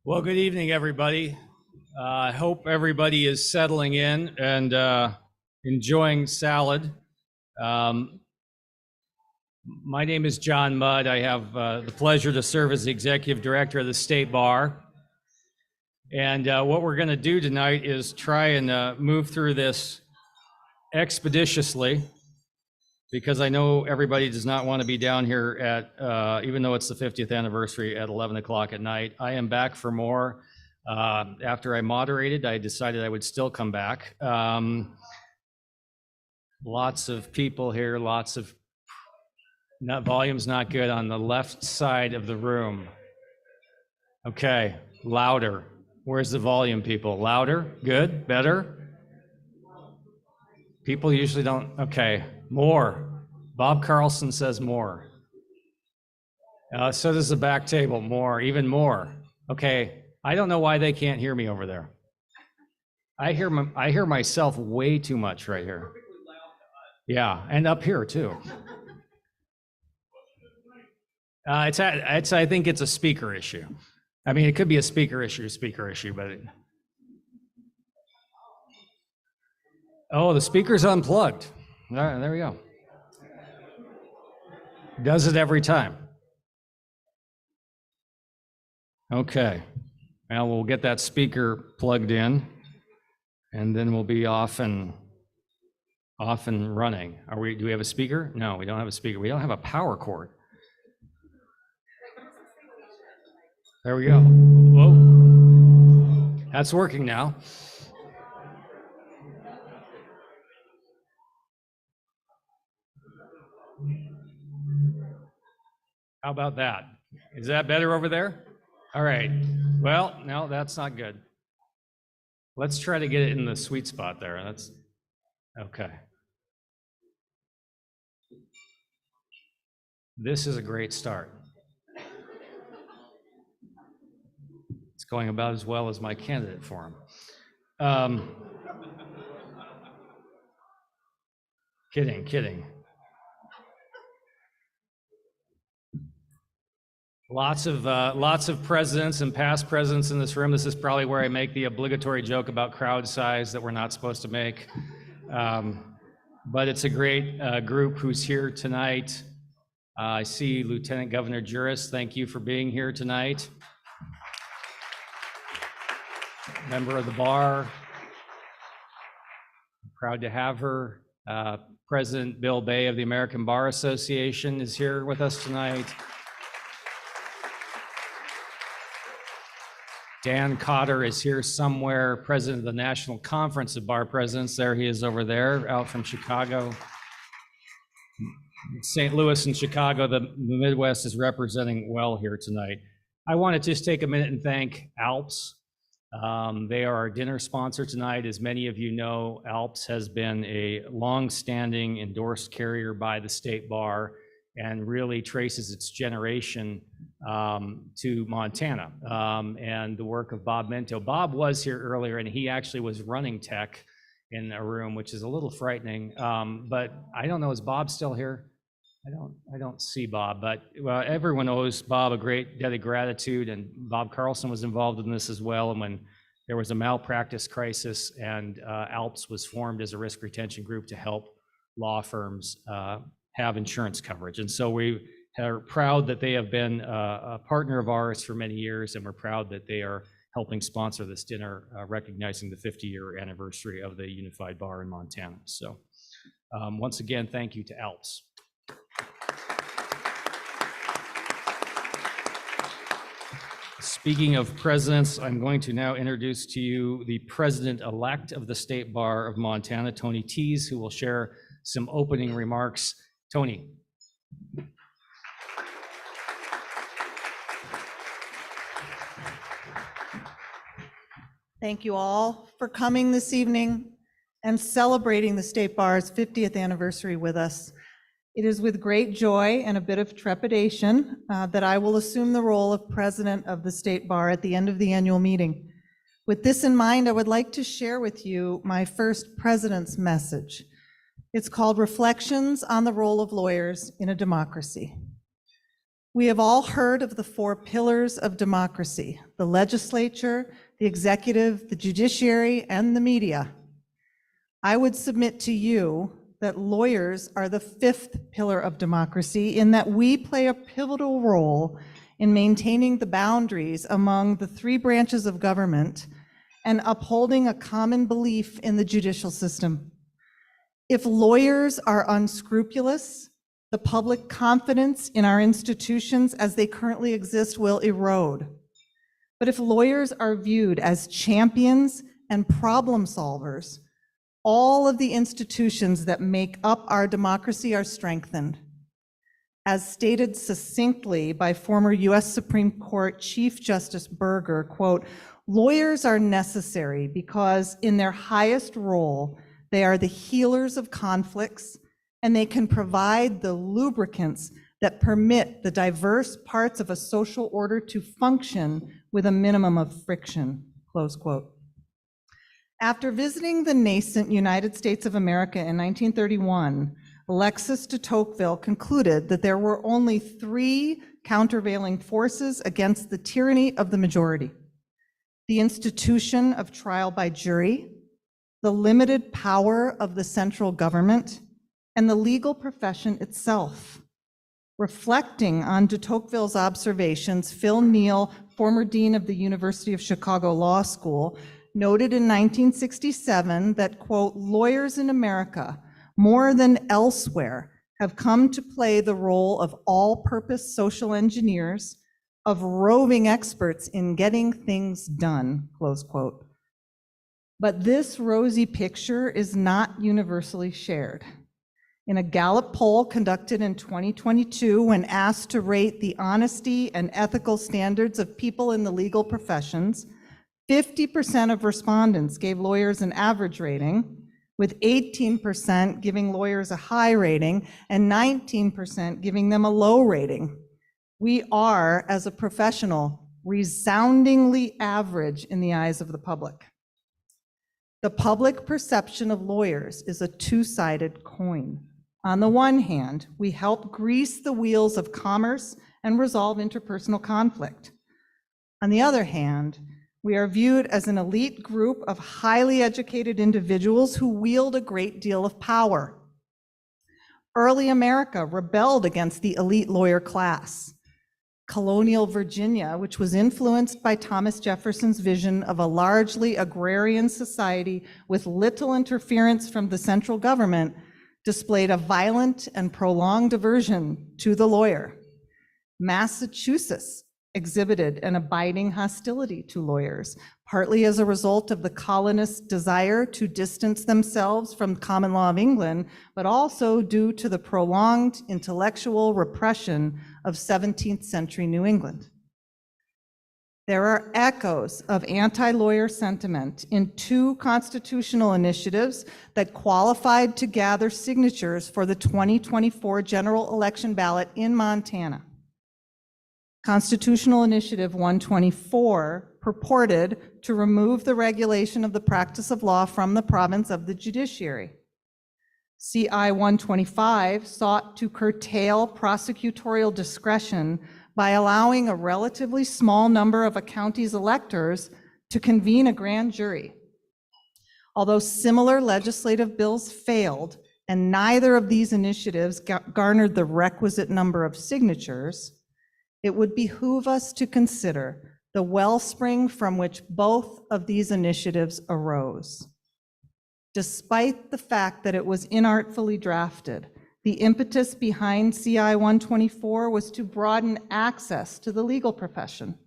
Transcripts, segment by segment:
Well, good evening, everybody. I hope everybody is settling in and enjoying salad. My name is John Mudd. I have the pleasure to serve as the Executive Director of the State Bar. And what we're going to do tonight is try and move through this expeditiously, because I know everybody does not want to be down here at, even though it's the 50th anniversary, at 11 o'clock at night. I am back for more. After I moderated, I decided I would still come back. Lots of people here, lots of, volume's not good on the left side of the room. Okay, louder. Where's the volume, people? Louder? Good? Better? People usually don't, okay, more. Bob Carlson says more. So does the back table, more, even more. Okay, I don't know why they can't hear me over there. I hear myself way too much right here. Yeah, and up here too. I think it's a speaker issue. I mean, it could be a speaker issue, but oh, the speaker's unplugged. All right, there we go. Does it every time. Okay. Well, we'll get that speaker plugged in, and then we'll be off and running. Do we have a speaker? No, we don't have a speaker. We don't have a power cord. There we go. Whoa. That's working now. How about that? Is that better over there? All right. Well, no, that's not good. Let's try to get it in the sweet spot there. That's okay. This is a great start. It's going about as well as my candidate forum. Kidding. Lots of presidents and past presidents in this room. This is probably where I make the obligatory joke about crowd size that we're not supposed to make. But it's a great group who's here tonight. I see Lieutenant Governor Juris. Thank you for being here tonight. Member of the bar. Proud to have her. President Bill Bay of the American Bar Association is here with us tonight. Dan Cotter is here somewhere, president of the National Conference of Bar Presidents. There he is over there, out from Chicago. St. Louis and Chicago, the Midwest is representing well here tonight. I want to just take a minute and thank Alps. They are our dinner sponsor tonight. As many of you know, Alps has been a long-standing endorsed carrier by the State Bar and really traces its generation to Montana and the work of Bob Minto. Bob was here earlier, and he actually was running tech in a room, which is a little frightening. But I don't know, is Bob still here? I don't see Bob, but everyone owes Bob a great debt of gratitude, and Bob Carlson was involved in this as well. And when there was a malpractice crisis, and Alps was formed as a risk retention group to help law firms have insurance coverage. And so we are proud that they have been a partner of ours for many years, and we're proud that they are helping sponsor this dinner, recognizing the 50-year anniversary of the Unified Bar in Montana. So once again, thank you to Alps. Speaking of presidents, I'm going to now introduce to you the president-elect of the State Bar of Montana, Tony Tease, who will share some opening remarks. Tony. Thank you all for coming this evening and celebrating the State Bar's 50th anniversary with us. It is with great joy and a bit of trepidation that I will assume the role of president of the State Bar at the end of the annual meeting. With this in mind, I would like to share with you my first president's message. It's called Reflections on the Role of Lawyers in a Democracy. We have all heard of the 4 pillars of democracy: the legislature, the executive, the judiciary, and the media. I would submit to you that lawyers are the 5th pillar of democracy, in that we play a pivotal role in maintaining the boundaries among the 3 branches of government and upholding a common belief in the judicial system. If lawyers are unscrupulous, the public confidence in our institutions as they currently exist will erode. But if lawyers are viewed as champions and problem solvers, all of the institutions that make up our democracy are strengthened. As stated succinctly by former US Supreme Court Chief Justice Burger, quote, "Lawyers are necessary because in their highest role, they are the healers of conflicts, and they can provide the lubricants that permit the diverse parts of a social order to function with a minimum of friction, close quote. After visiting the nascent United States of America in 1931, Alexis de Tocqueville concluded that there were only three countervailing forces against the tyranny of the majority: the institution of trial by jury, the limited power of the central government, and the legal profession itself. Reflecting on de Tocqueville's observations, Phil Neal, former dean of the University of Chicago Law School, noted in 1967 that, quote, lawyers in America, more than elsewhere, have come to play the role of all-purpose social engineers, of roving experts in getting things done, close quote. But this rosy picture is not universally shared. In a Gallup poll conducted in 2022, when asked to rate the honesty and ethical standards of people in the legal professions, 50% of respondents gave lawyers an average rating, with 18% giving lawyers a high rating and 19% giving them a low rating. We are, as a professional, resoundingly average in the eyes of the public. The public perception of lawyers is a two-sided coin. On the one hand, we help grease the wheels of commerce and resolve interpersonal conflict. On the other hand, we are viewed as an elite group of highly educated individuals who wield a great deal of power. Early America rebelled against the elite lawyer class. Colonial Virginia, which was influenced by Thomas Jefferson's vision of a largely agrarian society with little interference from the central government, displayed a violent and prolonged aversion to the lawyer. Massachusetts exhibited an abiding hostility to lawyers, partly as a result of the colonists' desire to distance themselves from common law of England, but also due to the prolonged intellectual repression of 17th century New England. There are echoes of anti-lawyer sentiment in two constitutional initiatives that qualified to gather signatures for the 2024 general election ballot in Montana. Constitutional Initiative 124 purported to remove the regulation of the practice of law from the province of the judiciary. CI 125 sought to curtail prosecutorial discretion by allowing a relatively small number of a county's electors to convene a grand jury. Although similar legislative bills failed, and neither of these initiatives garnered the requisite number of signatures, it would behoove us to consider the wellspring from which both of these initiatives arose. Despite the fact that it was inartfully drafted, the impetus behind CI 124 was to broaden access to the legal profession.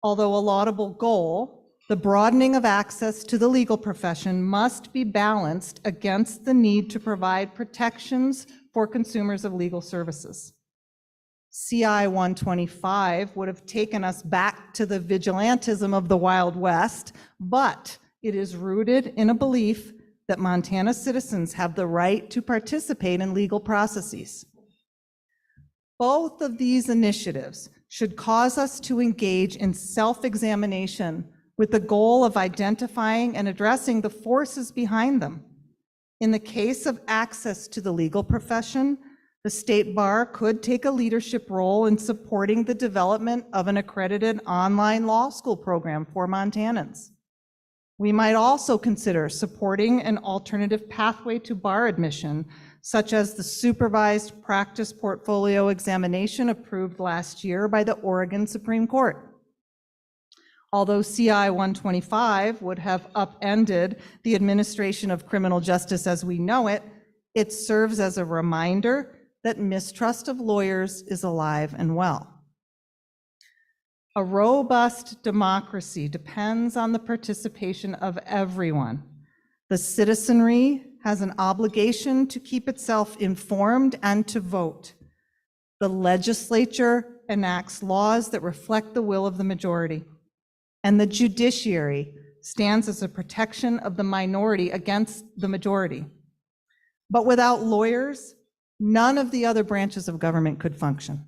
Although a laudable goal, the broadening of access to the legal profession must be balanced against the need to provide protections for consumers of legal services. CI 125 would have taken us back to the vigilantism of the Wild West, but it is rooted in a belief that Montana citizens have the right to participate in legal processes. Both of these initiatives should cause us to engage in self-examination with the goal of identifying and addressing the forces behind them. In the case of access to the legal profession, the State Bar could take a leadership role in supporting the development of an accredited online law school program for Montanans. We might also consider supporting an alternative pathway to bar admission, such as the supervised practice portfolio examination approved last year by the Oregon Supreme Court. Although CI 125 would have upended the administration of criminal justice as we know it, it serves as a reminder that mistrust of lawyers is alive and well. A robust democracy depends on the participation of everyone. The citizenry has an obligation to keep itself informed and to vote. The legislature enacts laws that reflect the will of the majority, and the judiciary stands as a protection of the minority against the majority. But without lawyers, none of the other branches of government could function.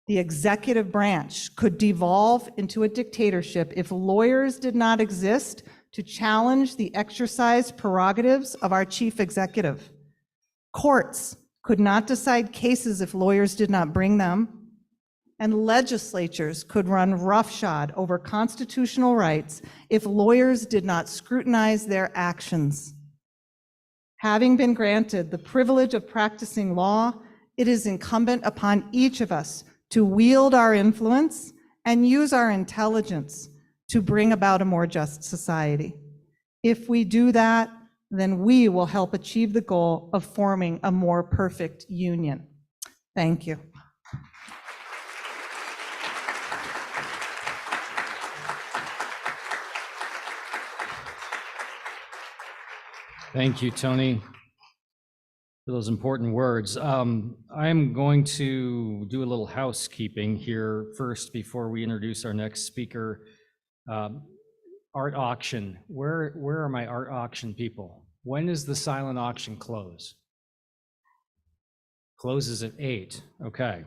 The executive branch could devolve into a dictatorship if lawyers did not exist to challenge the exercised prerogatives of our chief executive. Courts could not decide cases if lawyers did not bring them, and legislatures could run roughshod over constitutional rights if lawyers did not scrutinize their actions. Having been granted the privilege of practicing law, it is incumbent upon each of us to wield our influence and use our intelligence to bring about a more just society. If we do that, then we will help achieve the goal of forming a more perfect union. Thank you. Thank you, Tony, for those important words. I'm going to do a little housekeeping here first before we introduce our next speaker. Art auction. Where are my art auction people? When does the silent auction close? Closes at 8. Okay.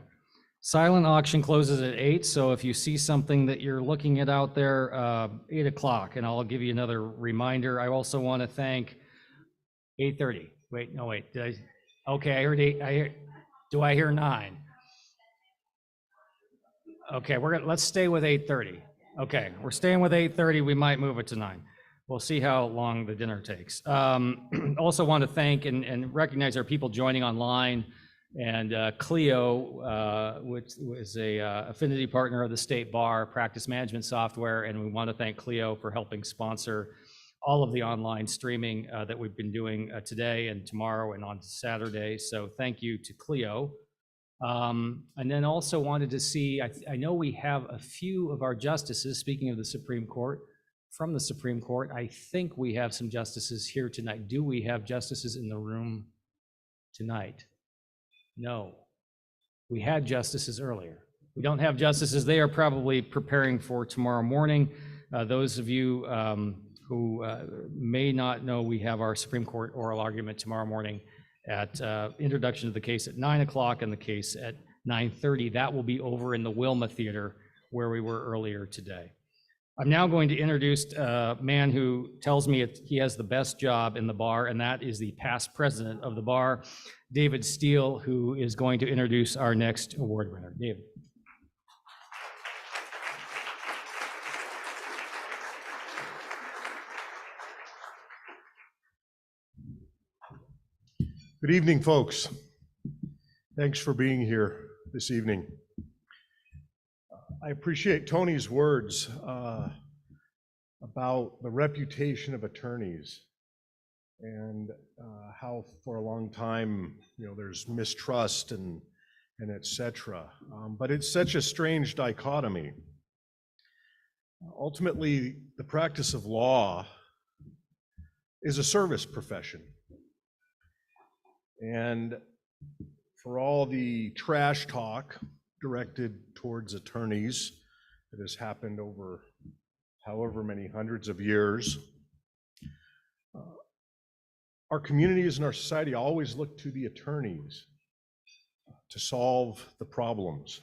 Silent auction closes at 8, so if you see something that you're looking at out there, 8 o'clock, and I'll give you another reminder. I also want to thank 8:30. Wait, no, wait. Did I? Okay, I heard 8. Do I hear 9? Okay, let's stay with 8:30. Okay, we're staying with 8:30. We might move it to 9. We'll see how long the dinner takes. Also want to thank and recognize our people joining online, and Clio, which is a affinity partner of the State Bar practice management software, and we want to thank Clio for helping sponsor all of the online streaming that we've been doing today and tomorrow and on Saturday. So thank you to Clio. And then also wanted to see, I know we have a few of our justices, speaking of the Supreme Court, from the Supreme Court. I think we have some justices here tonight. Do we have justices in the room tonight? No. We had justices earlier. We don't have justices. They are probably preparing for tomorrow morning. Those of you who may not know, we have our Supreme Court oral argument tomorrow morning at introduction of the case at 9 o'clock and the case at 9:30. That will be over in the Wilma Theater where we were earlier today. I'm now going to introduce a man who tells me he has the best job in the bar, and that is the past president of the bar, David Steele, who is going to introduce our next award winner. David. Good evening, folks. Thanks for being here this evening. I appreciate Tony's words about the reputation of attorneys and how for a long time, there's mistrust and et cetera. But it's such a strange dichotomy. Ultimately, the practice of law is a service profession. And for all the trash talk directed towards attorneys that has happened over however many hundreds of years, our communities and our society always look to the attorneys to solve the problems.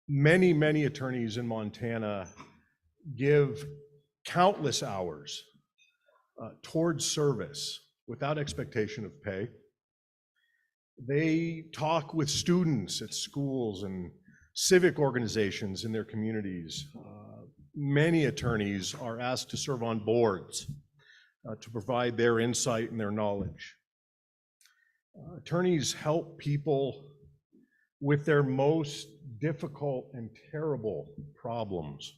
Many, many attorneys in Montana give countless hours towards service without expectation of pay. They talk with students at schools and civic organizations in their communities. Many attorneys are asked to serve on boards to provide their insight and their knowledge. Attorneys help people with their most difficult and terrible problems.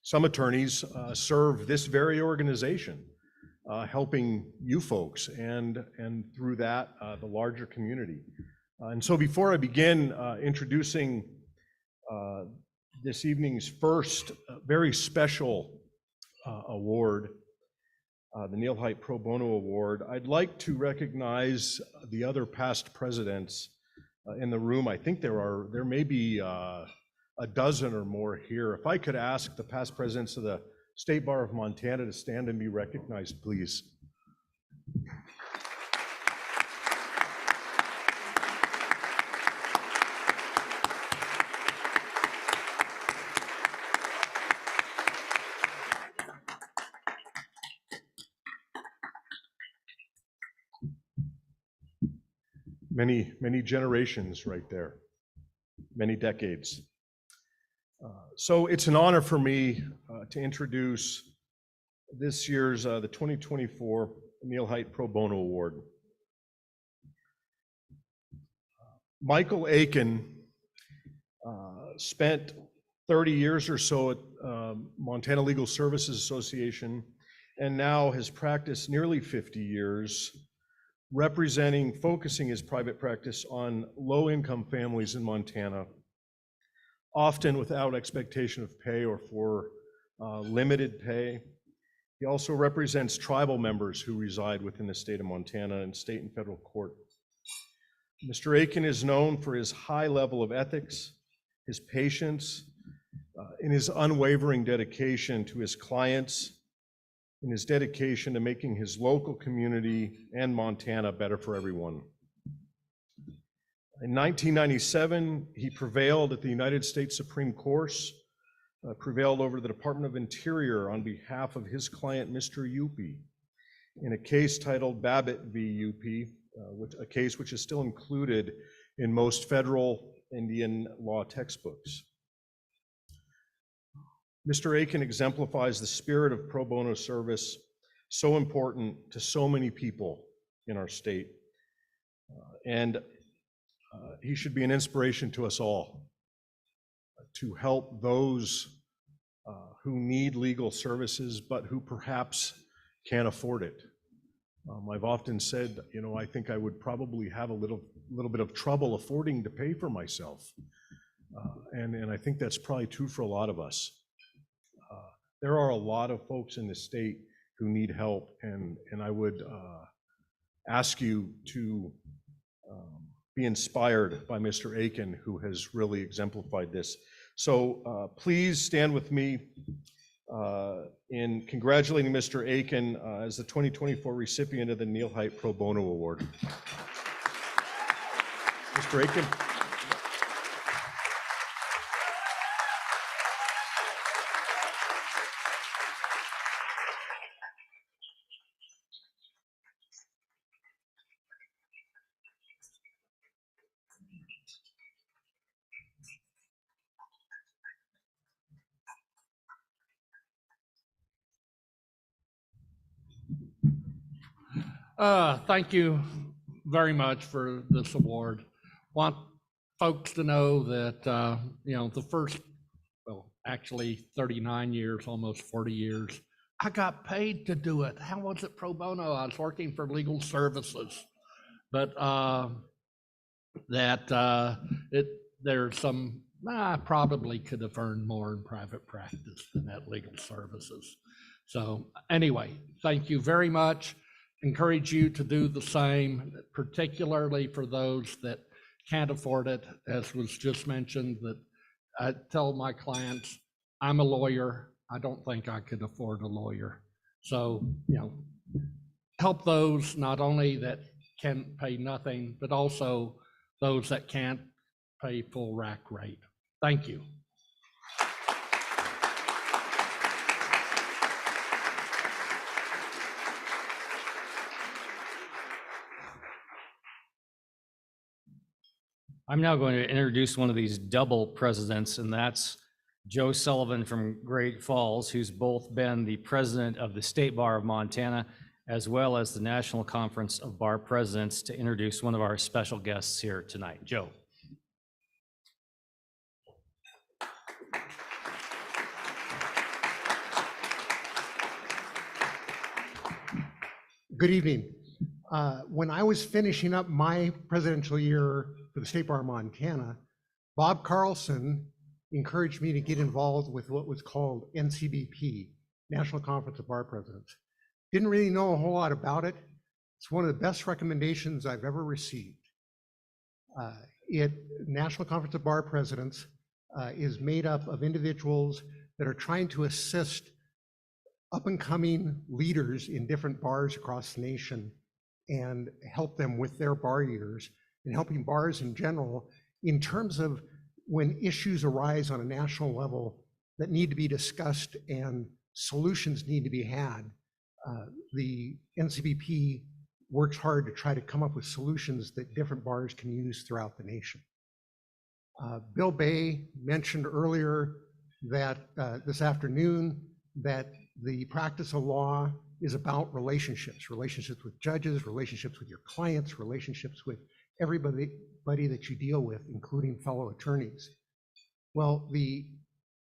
Some attorneys serve this very organization, helping you folks and through that, the larger community. And so before I begin introducing this evening's first very special award, the Neil Height Pro Bono Award, I'd like to recognize the other past presidents in the room. I think there may be a dozen or more here. If I could ask the past presidents of the State Bar of Montana to stand and be recognized, please. Many generations right there, many decades. So it's an honor for me to introduce this year's, the 2024 Neil Height Pro Bono Award. Michael Aiken spent 30 years or so at Montana Legal Services Association, and now has practiced nearly 50 years, focusing his private practice on low-income families in Montana, often without expectation of pay or for limited pay. He also represents tribal members who reside within the state of Montana in state and federal court. Mr. Aiken is known for his high level of ethics, his patience, and his unwavering dedication to his clients, and his dedication to making his local community and Montana better for everyone. In 1997, he prevailed at the United States Supreme Court, prevailed over the Department of Interior on behalf of his client, Mr. Yupi, in a case titled Babbitt v. Yupi, a case which is still included in most federal Indian law textbooks. Mr. Aiken exemplifies the spirit of pro bono service, so important to so many people in our state. And he should be an inspiration to us all to help those who need legal services, but who perhaps can't afford it. I've often said, I think I would probably have a little bit of trouble affording to pay for myself. And I think that's probably true for a lot of us. There are a lot of folks in the state who need help, and I would ask you to be inspired by Mr. Aiken, who has really exemplified this. So please stand with me in congratulating Mr. Aiken as the 2024 recipient of the Neil Height Pro Bono Award. Mr. Aiken. Thank you very much for this award. Want folks to know that, the first, actually 39 years, almost 40 years, I got paid to do it. How was it pro bono? I was working for legal services, but there's some, I probably could have earned more in private practice than at legal services. So anyway, thank you very much. Encourage you to do the same, particularly for those that can't afford it. As was just mentioned, that I tell my clients, I'm a lawyer. I don't think I could afford a lawyer. So, help those not only that can pay nothing, but also those that can't pay full rack rate. Thank you. I'm now going to introduce one of these double presidents, and that's Joe Sullivan from Great Falls, who's both been the president of the State Bar of Montana, as well as the National Conference of Bar Presidents, to introduce one of our special guests here tonight. Joe. Good evening. When I was finishing up my presidential year for the State Bar of Montana, Bob Carlson encouraged me to get involved with what was called NCBP, National Conference of Bar Presidents. Didn't really know a whole lot about it. It's one of the best recommendations I've ever received. National Conference of Bar Presidents is made up of individuals that are trying to assist up-and-coming leaders in different bars across the nation and help them with their bar years and helping bars in general in terms of when issues arise on a national level that need to be discussed and solutions need to be had. The NCBP works hard to try to come up with solutions that different bars can use throughout the nation. Bill Bay mentioned earlier that this afternoon that the practice of law is about relationships with judges, relationships with your clients, relationships with everybody that you deal with, including fellow attorneys. Well, the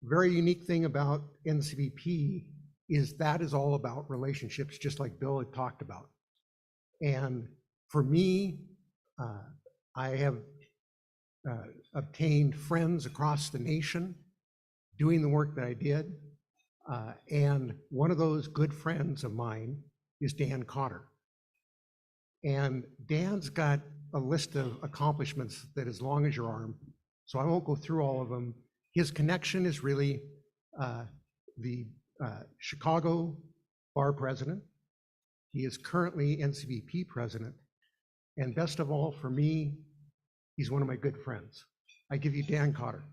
very unique thing about NCBP is that is all about relationships, just like Bill had talked about. And for me, I have obtained friends across the nation doing the work that I did. And one of those good friends of mine is Dan Cotter. And Dan's got a list of accomplishments that is long as your arm, so I won't go through all of them. His connection is really the Chicago bar president. He is currently NCBP president. And best of all, for me, he's one of my good friends. I give you Dan Cotter.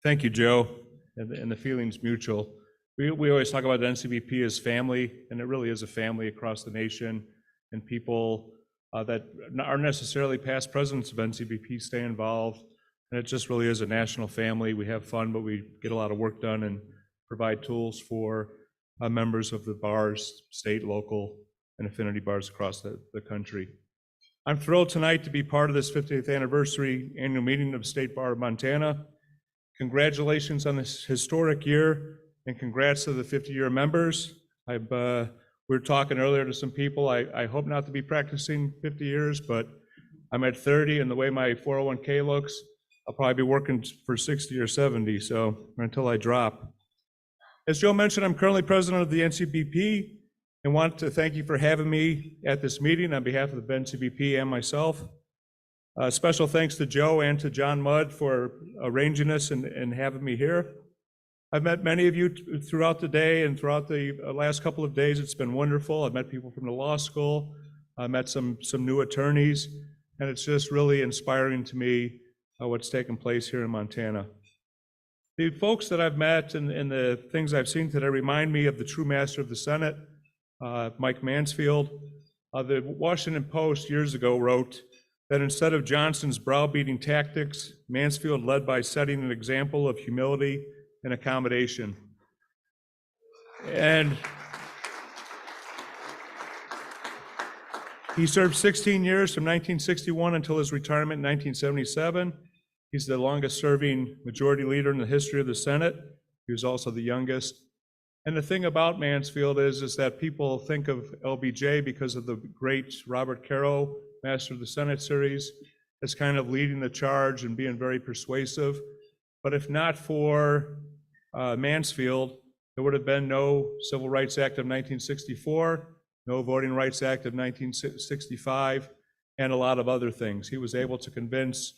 Thank you, Joe, and the feeling's mutual. We always talk about the NCBP as family, and it really is a family across the nation, and people that aren't necessarily past presidents of NCBP stay involved, and it just really is a national family. We have fun, but we get a lot of work done and provide tools for members of the bars, state, local, and affinity bars across the country. I'm thrilled tonight to be part of this 50th anniversary annual meeting of State Bar of Montana. Congratulations on this historic year, and congrats to the 50-year members. We were talking earlier to some people. I hope not to be practicing 50 years, but I'm at 30, and the way my 401k looks, I'll probably be working for 60 or 70, so until I drop. As Joe mentioned, I'm currently president of the NCBP, and want to thank you for having me at this meeting on behalf of the NCBP and myself. Special thanks to Joe and to John Mudd for arranging this and having me here. I've met many of you throughout the day and throughout the last couple of days. It's been wonderful. I've met people from the law school. I met some new attorneys, and it's just really inspiring to me what's taking place here in Montana. The folks that I've met and the things I've seen today remind me of the true master of the Senate, Mike Mansfield. The Washington Post years ago wrote that instead of Johnson's browbeating tactics, Mansfield led by setting an example of humility and accommodation. And he served 16 years from 1961 until his retirement in 1977. He's the longest serving majority leader in the history of the Senate. He was also the youngest. And the thing about Mansfield is that people think of LBJ because of the great Robert Caro Master of the Senate series as kind of leading the charge and being very persuasive. But if not for Mansfield, there would have been no Civil Rights Act of 1964, no Voting Rights Act of 1965, and a lot of other things. He was able to convince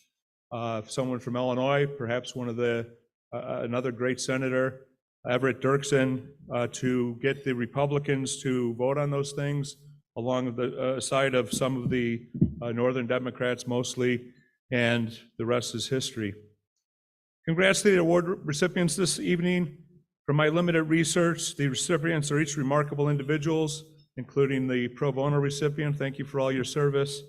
someone from Illinois, perhaps one of another great senator, Everett Dirksen, to get the Republicans to vote on those things, along the side of some of the Northern Democrats mostly, and the rest is history. Congrats to the award recipients this evening. From my limited research, the recipients are each remarkable individuals, including the pro bono recipient. Thank you for all your service.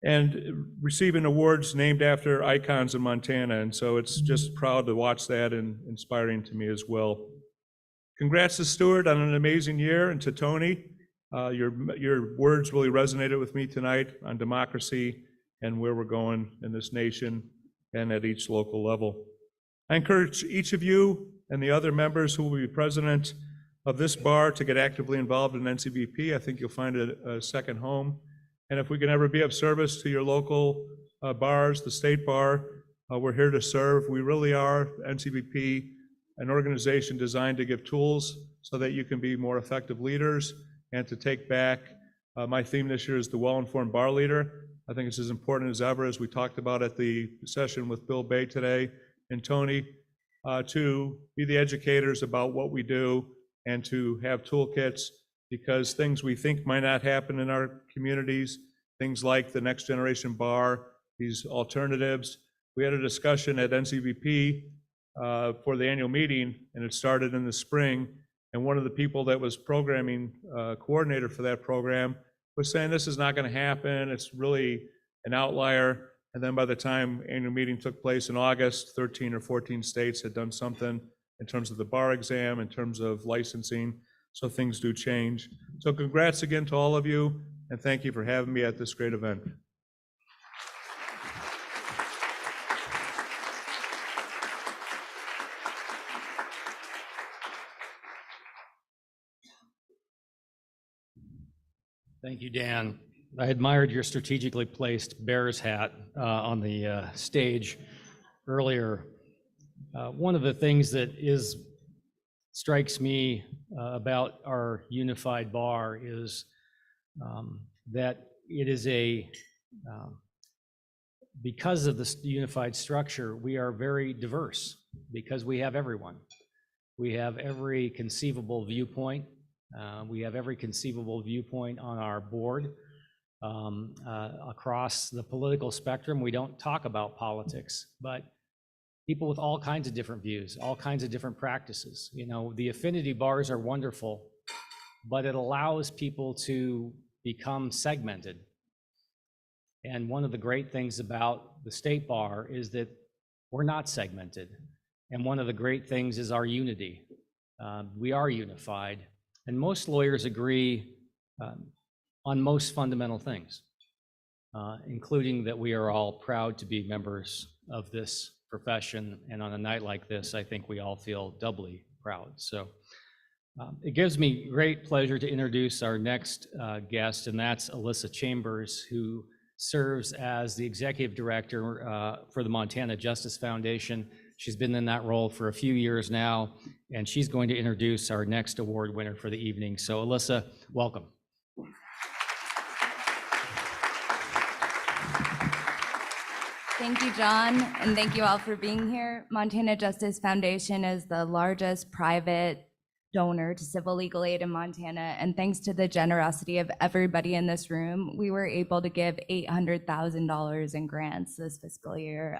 And receiving awards named after icons in Montana, and so it's just proud to watch that and inspiring to me as well. Congrats to Stuart on an amazing year, and to Tony. Your words really resonated with me tonight on democracy and where we're going in this nation and at each local level. I encourage each of you and the other members who will be president of this bar to get actively involved in NCBP. I think you'll find it a second home. And if we can ever be of service to your local bars, the State Bar, we're here to serve. We really are, NCBP, an organization designed to give tools so that you can be more effective leaders and to take back My theme this year is the well-informed bar leader. I think it's as important as ever, as we talked about at the session with Bill Bay today and Tony, to be the educators about what we do and to have toolkits, because things we think might not happen in our communities, things like the next generation bar, these alternatives. We had a discussion at NCVP for the annual meeting, and it started in the spring. And one of the people that was programming coordinator for that program was saying, this is not going to happen. It's really an outlier. And then by the time annual meeting took place in August, 13 or 14 states had done something in terms of the bar exam, in terms of licensing. So things do change. So congrats again to all of you, and thank you for having me at this great event. Thank you, Dan. I admired your strategically placed Bears hat on the stage earlier. One of the things that strikes me about our unified bar is that it is because of this unified structure, we are very diverse because we have everyone. We have every conceivable viewpoint. We have every conceivable viewpoint on our board. Across the political spectrum, we don't talk about politics, but people with all kinds of different views, all kinds of different practices. You know, the affinity bars are wonderful, but it allows people to become segmented. And one of the great things about the state bar is that we're not segmented. And one of the great things is our unity. We are unified. And most lawyers agree on most fundamental things, including that we are all proud to be members of this profession. And on a night like this, I think we all feel doubly proud. So it gives me great pleasure to introduce our next guest, and that's Alyssa Chambers, who serves as the executive director for the Montana Justice Foundation. She's been in that role for a few years now, and she's going to introduce our next award winner for the evening. So Alyssa, welcome. Thank you, John, and thank you all for being here. Montana Justice Foundation is the largest private donor to civil legal aid in Montana, and thanks to the generosity of everybody in this room, we were able to give $800,000 in grants this fiscal year.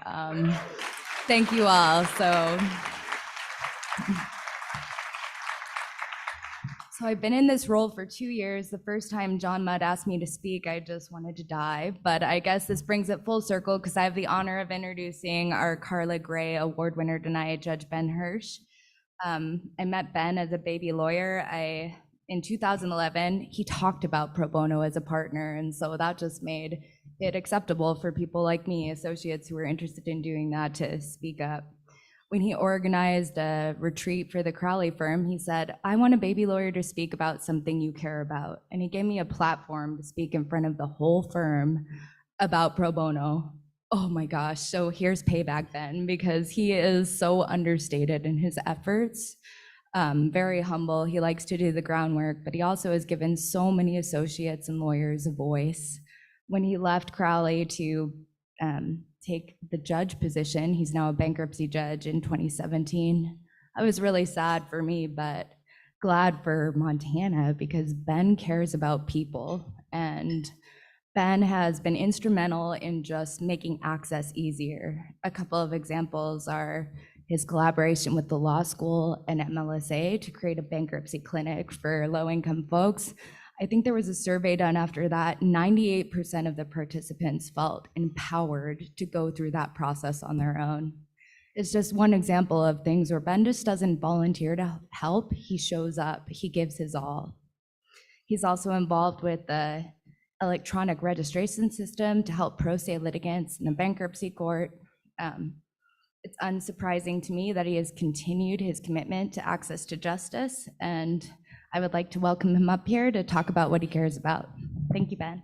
Thank you all. So I've been in this role for 2 years. The first time John Mudd asked me to speak, I just wanted to die. But I guess this brings it full circle because I have the honor of introducing our Carla Gray Award winner tonight, Judge Ben Hirsch. I met Ben as a baby lawyer. In 2011, he talked about pro bono as a partner. And so that just made it acceptable for people like me, associates who were interested in doing that, to speak up. When he organized a retreat for the Crowley firm, he said, I want a baby lawyer to speak about something you care about. And he gave me a platform to speak in front of the whole firm about pro bono. Oh my gosh, so here's payback then, because he is so understated in his efforts. Very humble, he likes to do the groundwork, but he also has given so many associates and lawyers a voice. When he left Crowley to take the judge position, he's now a bankruptcy judge in 2017. I was really sad for me, but glad for Montana because Ben cares about people, and Ben has been instrumental in just making access easier. A couple of examples are his collaboration with the law school and MLSA to create a bankruptcy clinic for low-income folks. I think there was a survey done after that. 98% of the participants felt empowered to go through that process on their own. It's just one example of things where Ben just doesn't volunteer to help. He shows up, he gives his all. He's also involved with the electronic registration system to help pro se litigants in the bankruptcy court. It's unsurprising to me that he has continued his commitment to access to justice, and I would like to welcome him up here to talk about what he cares about. Thank you, Ben.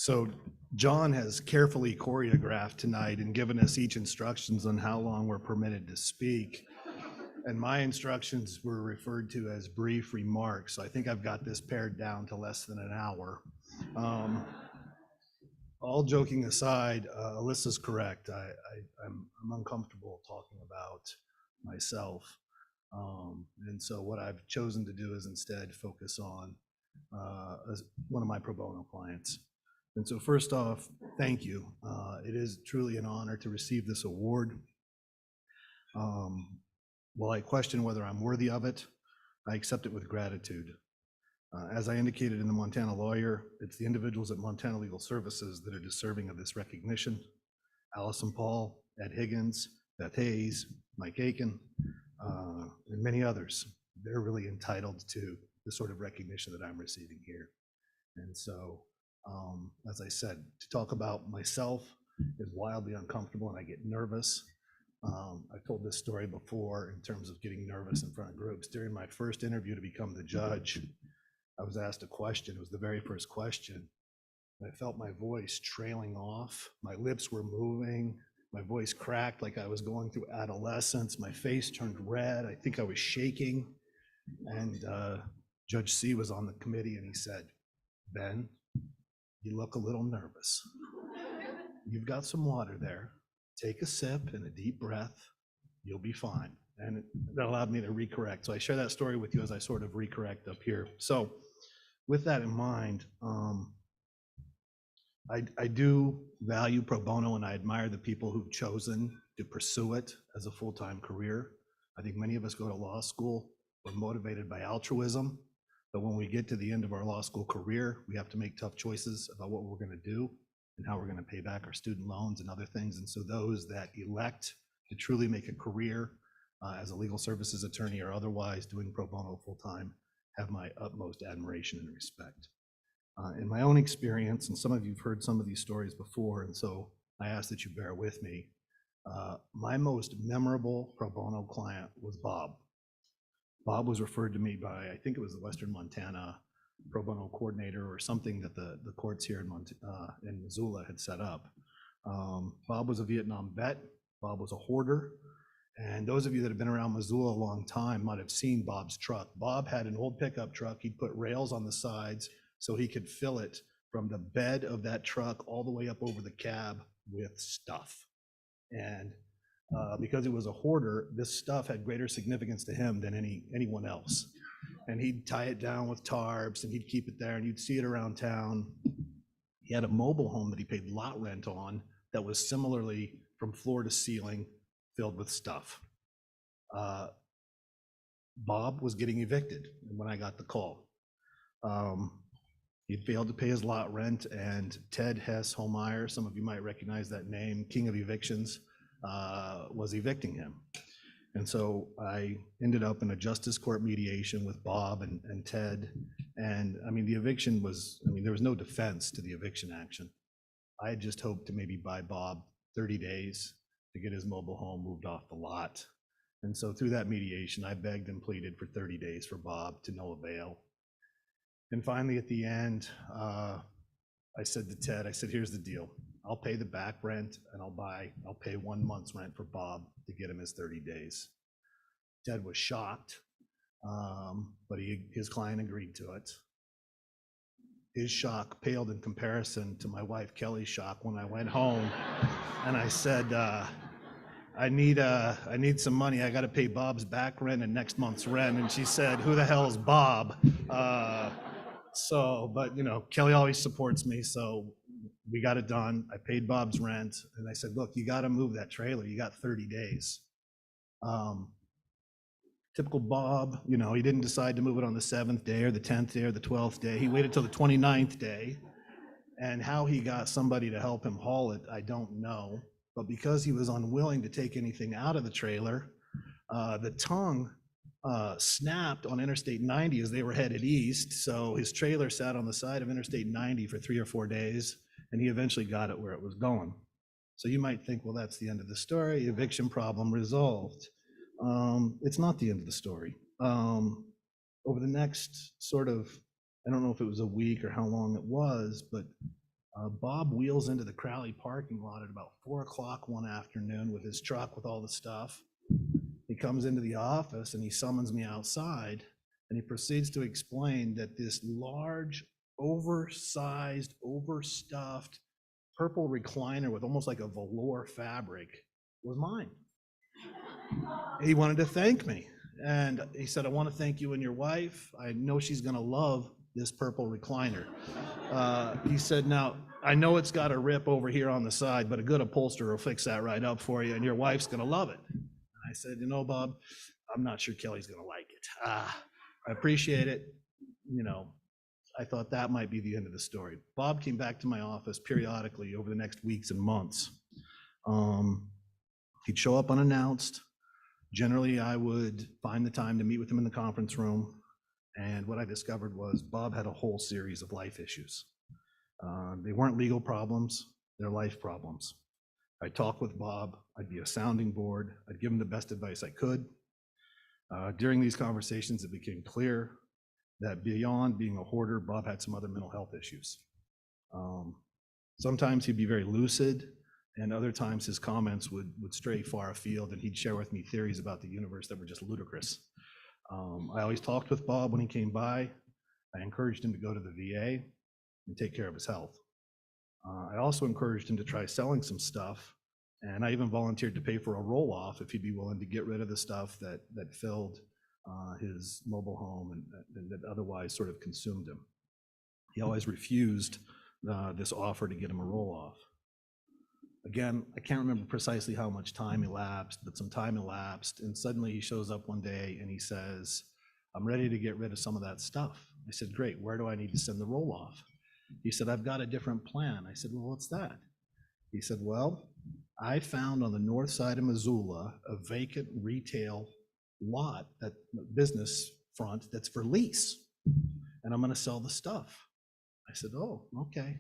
So John has carefully choreographed tonight and given us each instructions on how long we're permitted to speak. And my instructions were referred to as brief remarks. So I think I've got this pared down to less than an hour. All joking aside, Alyssa's correct. I'm uncomfortable talking about myself. And so what I've chosen to do is instead focus on as one of my pro bono clients. And so first off, thank you. It is truly an honor to receive this award. While I question whether I'm worthy of it, I accept it with gratitude. As I indicated in the Montana Lawyer, it's the individuals at Montana Legal Services that are deserving of this recognition. Allison Paul, Ed Higgins, Beth Hayes, Mike Aiken, and many others. They're really entitled to the sort of recognition that I'm receiving here. And so, as I said, to talk about myself is wildly uncomfortable and I get nervous. I've told this story before in terms of getting nervous in front of groups. During my first interview to become the judge, I was asked a question. It was the very first question. I felt my voice trailing off. My lips were moving. My voice cracked like I was going through adolescence. My face turned red. I think I was shaking. And Judge C was on the committee and he said, "Ben, you look a little nervous. You've got some water there. Take a sip and a deep breath. You'll be fine." And that allowed me to recorrect. So I share that story with you as I sort of recorrect up here. So with that in mind, I do value pro bono and I admire the people who've chosen to pursue it as a full-time career. I think many of us go to law school, we're motivated by altruism, but when we get to the end of our law school career, we have to make tough choices about what we're going to do and how we're going to pay back our student loans and other things. And so those that elect to truly make a career as a legal services attorney or otherwise doing pro bono full-time have my utmost admiration and respect. In my own experience, and some of you have heard some of these stories before, and so I ask that you bear with me. My most memorable pro bono client was Bob. Bob was referred to me by, I think it was the Western Montana pro bono coordinator or something that the courts here in Missoula had set up. Bob was a Vietnam vet. Bob was a hoarder. And those of you that have been around Missoula a long time might have seen Bob's truck. Bob had an old pickup truck. He'd put rails on the sides so he could fill it from the bed of that truck all the way up over the cab with stuff. And because he was a hoarder, this stuff had greater significance to him than anyone else. And he'd tie it down with tarps and he'd keep it there and you'd see it around town. He had a mobile home that he paid lot rent on that was similarly from floor to ceiling filled with stuff. Bob was getting evicted when I got the call. He'd failed to pay his lot rent, and Ted Hess Holmeyer, some of you might recognize that name, king of evictions, was evicting him. And so I ended up in a justice court mediation with Bob and Ted. And I mean, the eviction was, there was no defense to the eviction action. I had just hoped to maybe buy Bob 30 days to get his mobile home moved off the lot. And so through that mediation, I begged and pleaded for 30 days for Bob, to no avail. And finally, at the end, I said to Ted, I said, "Here's the deal. I'll pay the back rent and I'll pay 1 month's rent for Bob to get him his 30 days. Ted was shocked, but his client agreed to it. His shock paled in comparison to my wife Kelly's shock when I went home and I said, I need some money. I got to pay Bob's back rent and next month's rent. And she said, "Who the hell is Bob?" But Kelly always supports me. So we got it done. I paid Bob's rent and I said, "Look, you got to move that trailer. You got 30 days. Typical Bob, he didn't decide to move it on the 7th day or the 10th day or the 12th day. He waited till the 29th day. And how he got somebody to help him haul it, I don't know. But because he was unwilling to take anything out of the trailer, the tongue snapped on Interstate 90 as they were headed east. So his trailer sat on the side of Interstate 90 for 3 or 4 days, and he eventually got it where it was going. So you might think, well, that's the end of the story. Eviction problem resolved. It's not the end of the story. Over the next sort of, I don't know if it was a week or how long it was, but Bob wheels into the Crowley parking lot at about 4 o'clock one afternoon with his truck with all the stuff. He comes into the office and he summons me outside, and he proceeds to explain that this large, oversized, overstuffed purple recliner with almost like a velour fabric was mine. He wanted to thank me. And he said, I want to thank you and your wife. I know she's going to love this purple recliner. He said, now, I know it's got a rip over here on the side, but a good upholsterer will fix that right up for you, and your wife's going to love it. And I said, you know, Bob, I'm not sure Kelly's going to like it. I appreciate it. You know, I thought that might be the end of the story. Bob came back to my office periodically over the next weeks and months. He'd show up unannounced. Generally, I would find the time to meet with him in the conference room. And what I discovered was Bob had a whole series of life issues. They weren't legal problems, they're life problems. I'd talk with Bob, I'd be a sounding board, I'd give him the best advice I could. During these conversations, it became clear that beyond being a hoarder, Bob had some other mental health issues. Sometimes he'd be very lucid, and other times his comments would stray far afield, and he'd share with me theories about the universe that were just ludicrous. I always talked with Bob when he came by. I encouraged him to go to the VA and take care of his health. I also encouraged him to try selling some stuff, and I even volunteered to pay for a roll-off if he'd be willing to get rid of the stuff that filled his mobile home and that otherwise sort of consumed him. He always refused this offer to get him a roll-off. Again, I can't remember precisely how much time elapsed, but some time elapsed, and suddenly he shows up one day and he says, I'm ready to get rid of some of that stuff. I said, great, where do I need to send the roll-off? He said, I've got a different plan. I said, well, what's that? He said, well, I found on the north side of Missoula a vacant retail lot, that business front that's for lease, and I'm going to sell the stuff. I said, oh, okay.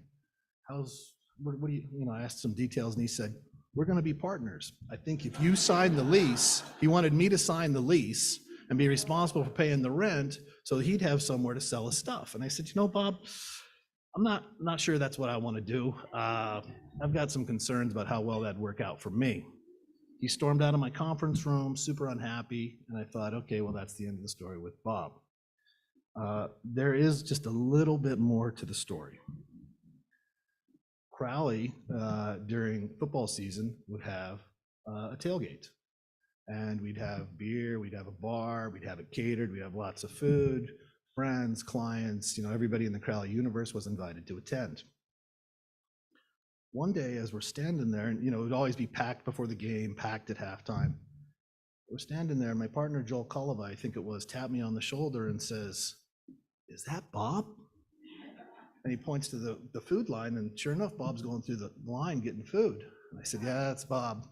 What do you, I asked some details, and he said, we're going to be partners. I think if you sign the lease, he wanted me to sign the lease and be responsible for paying the rent so he'd have somewhere to sell his stuff. And I said, Bob, I'm not sure that's what I want to do. I've got some concerns about how well that'd work out for me. He stormed out of my conference room, super unhappy, and I thought, okay, well, that's the end of the story with Bob. There is just a little bit more to the story. Crowley, during football season, would have a tailgate. And we'd have beer, we'd have a bar, we'd have it catered, we'd have lots of food, friends, clients, everybody in the Crowley universe was invited to attend. One day, as we're standing there, and it would always be packed before the game, packed at halftime. We're standing there, and my partner, Joel Culliva, I think it was, tapped me on the shoulder and says, is that Bob? And he points to the food line, and sure enough, Bob's going through the line getting food. And I said, yeah, that's Bob.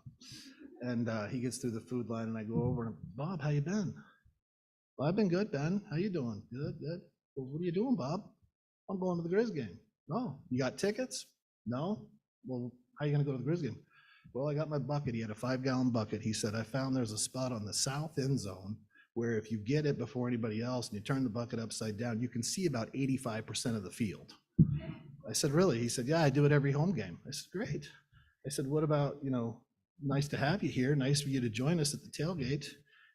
And he gets through the food line, and I go over, and Bob, how you been? Well, I've been good, Ben. How you doing? Good, good. Well, what are you doing, Bob? I'm going to the Grizz game. No. You got tickets? No. Well, how are you going to go to the Grizz game? Well, I got my bucket. He had a 5-gallon bucket. He said, I found there's a spot on the south end zone where if you get it before anybody else and you turn the bucket upside down, you can see about 85% of the field. I said, really? He said, yeah, I do it every home game. I said, great. I said, what about, nice to have you here. Nice for you to join us at the tailgate.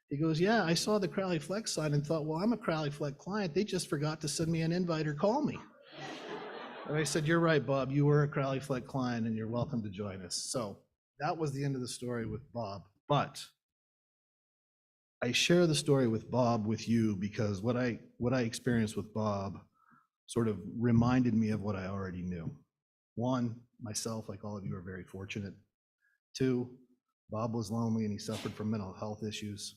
He goes, yeah, I saw the Crowley Flex sign and thought, well, I'm a Crowley Flex client. They just forgot to send me an invite or call me. And I said, you're right, Bob. You were a Crowley Flex client and you're welcome to join us. So that was the end of the story with Bob. But I share the story with Bob with you because what I experienced with Bob sort of reminded me of what I already knew. One, myself, like all of you, are very fortunate. Two, Bob was lonely and he suffered from mental health issues.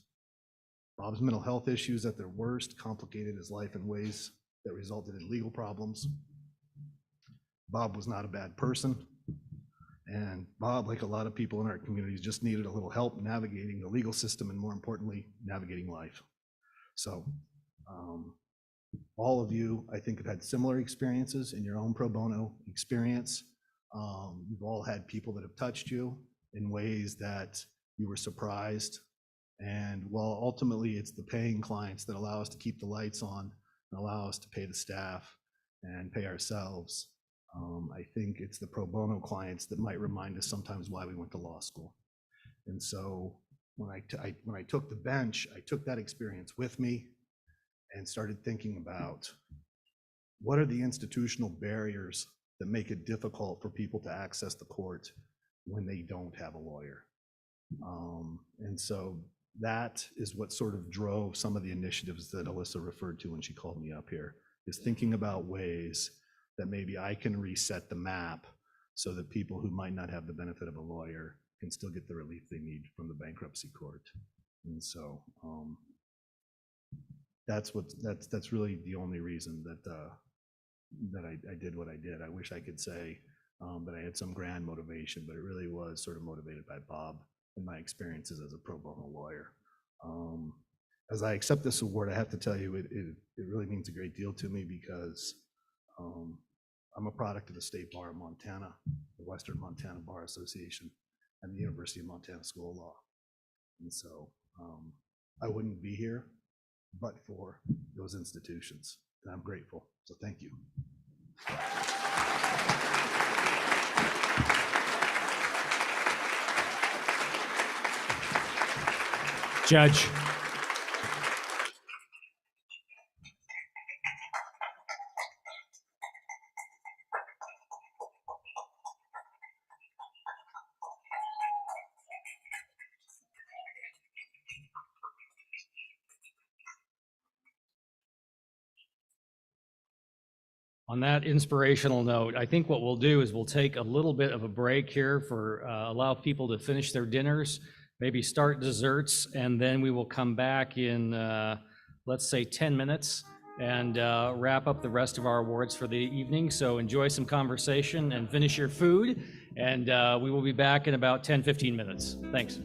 Bob's mental health issues at their worst complicated his life in ways that resulted in legal problems. Bob was not a bad person. And Bob, like a lot of people in our communities, just needed a little help navigating the legal system and, more importantly, navigating life. So all of you, I think, have had similar experiences in your own pro bono experience. You've all had people that have touched you in ways that you were surprised. And while ultimately it's the paying clients that allow us to keep the lights on and allow us to pay the staff and pay ourselves, I think it's the pro bono clients that might remind us sometimes why we went to law school. And so when I took the bench, I took that experience with me and started thinking about what are the institutional barriers that make it difficult for people to access the court when they don't have a lawyer. And so that is what sort of drove some of the initiatives that Alyssa referred to when she called me up here, is thinking about ways that maybe I can reset the map so that people who might not have the benefit of a lawyer can still get the relief they need from the bankruptcy court. And so that's really the only reason that I did what I did. I wish I could say that I had some grand motivation, but it really was sort of motivated by Bob and my experiences as a pro bono lawyer. As I accept this award, I have to tell you, it really means a great deal to me because I'm a product of the State Bar of Montana, the Western Montana Bar Association, and the University of Montana School of Law. And so I wouldn't be here but for those institutions, and I'm grateful. So thank you. Judge. On that inspirational note, I think what we'll do is we'll take a little bit of a break here for allow people to finish their dinners, maybe start desserts, and then we will come back in, let's say, 10 minutes and wrap up the rest of our awards for the evening. So enjoy some conversation and finish your food, and we will be back in about 10, 15 minutes. Thanks.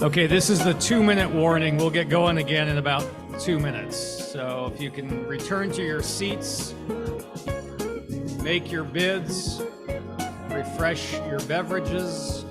Okay, this is the 2-minute warning. We'll get going again in about 2 minutes. So if you can return to your seats, make your bids, refresh your beverages.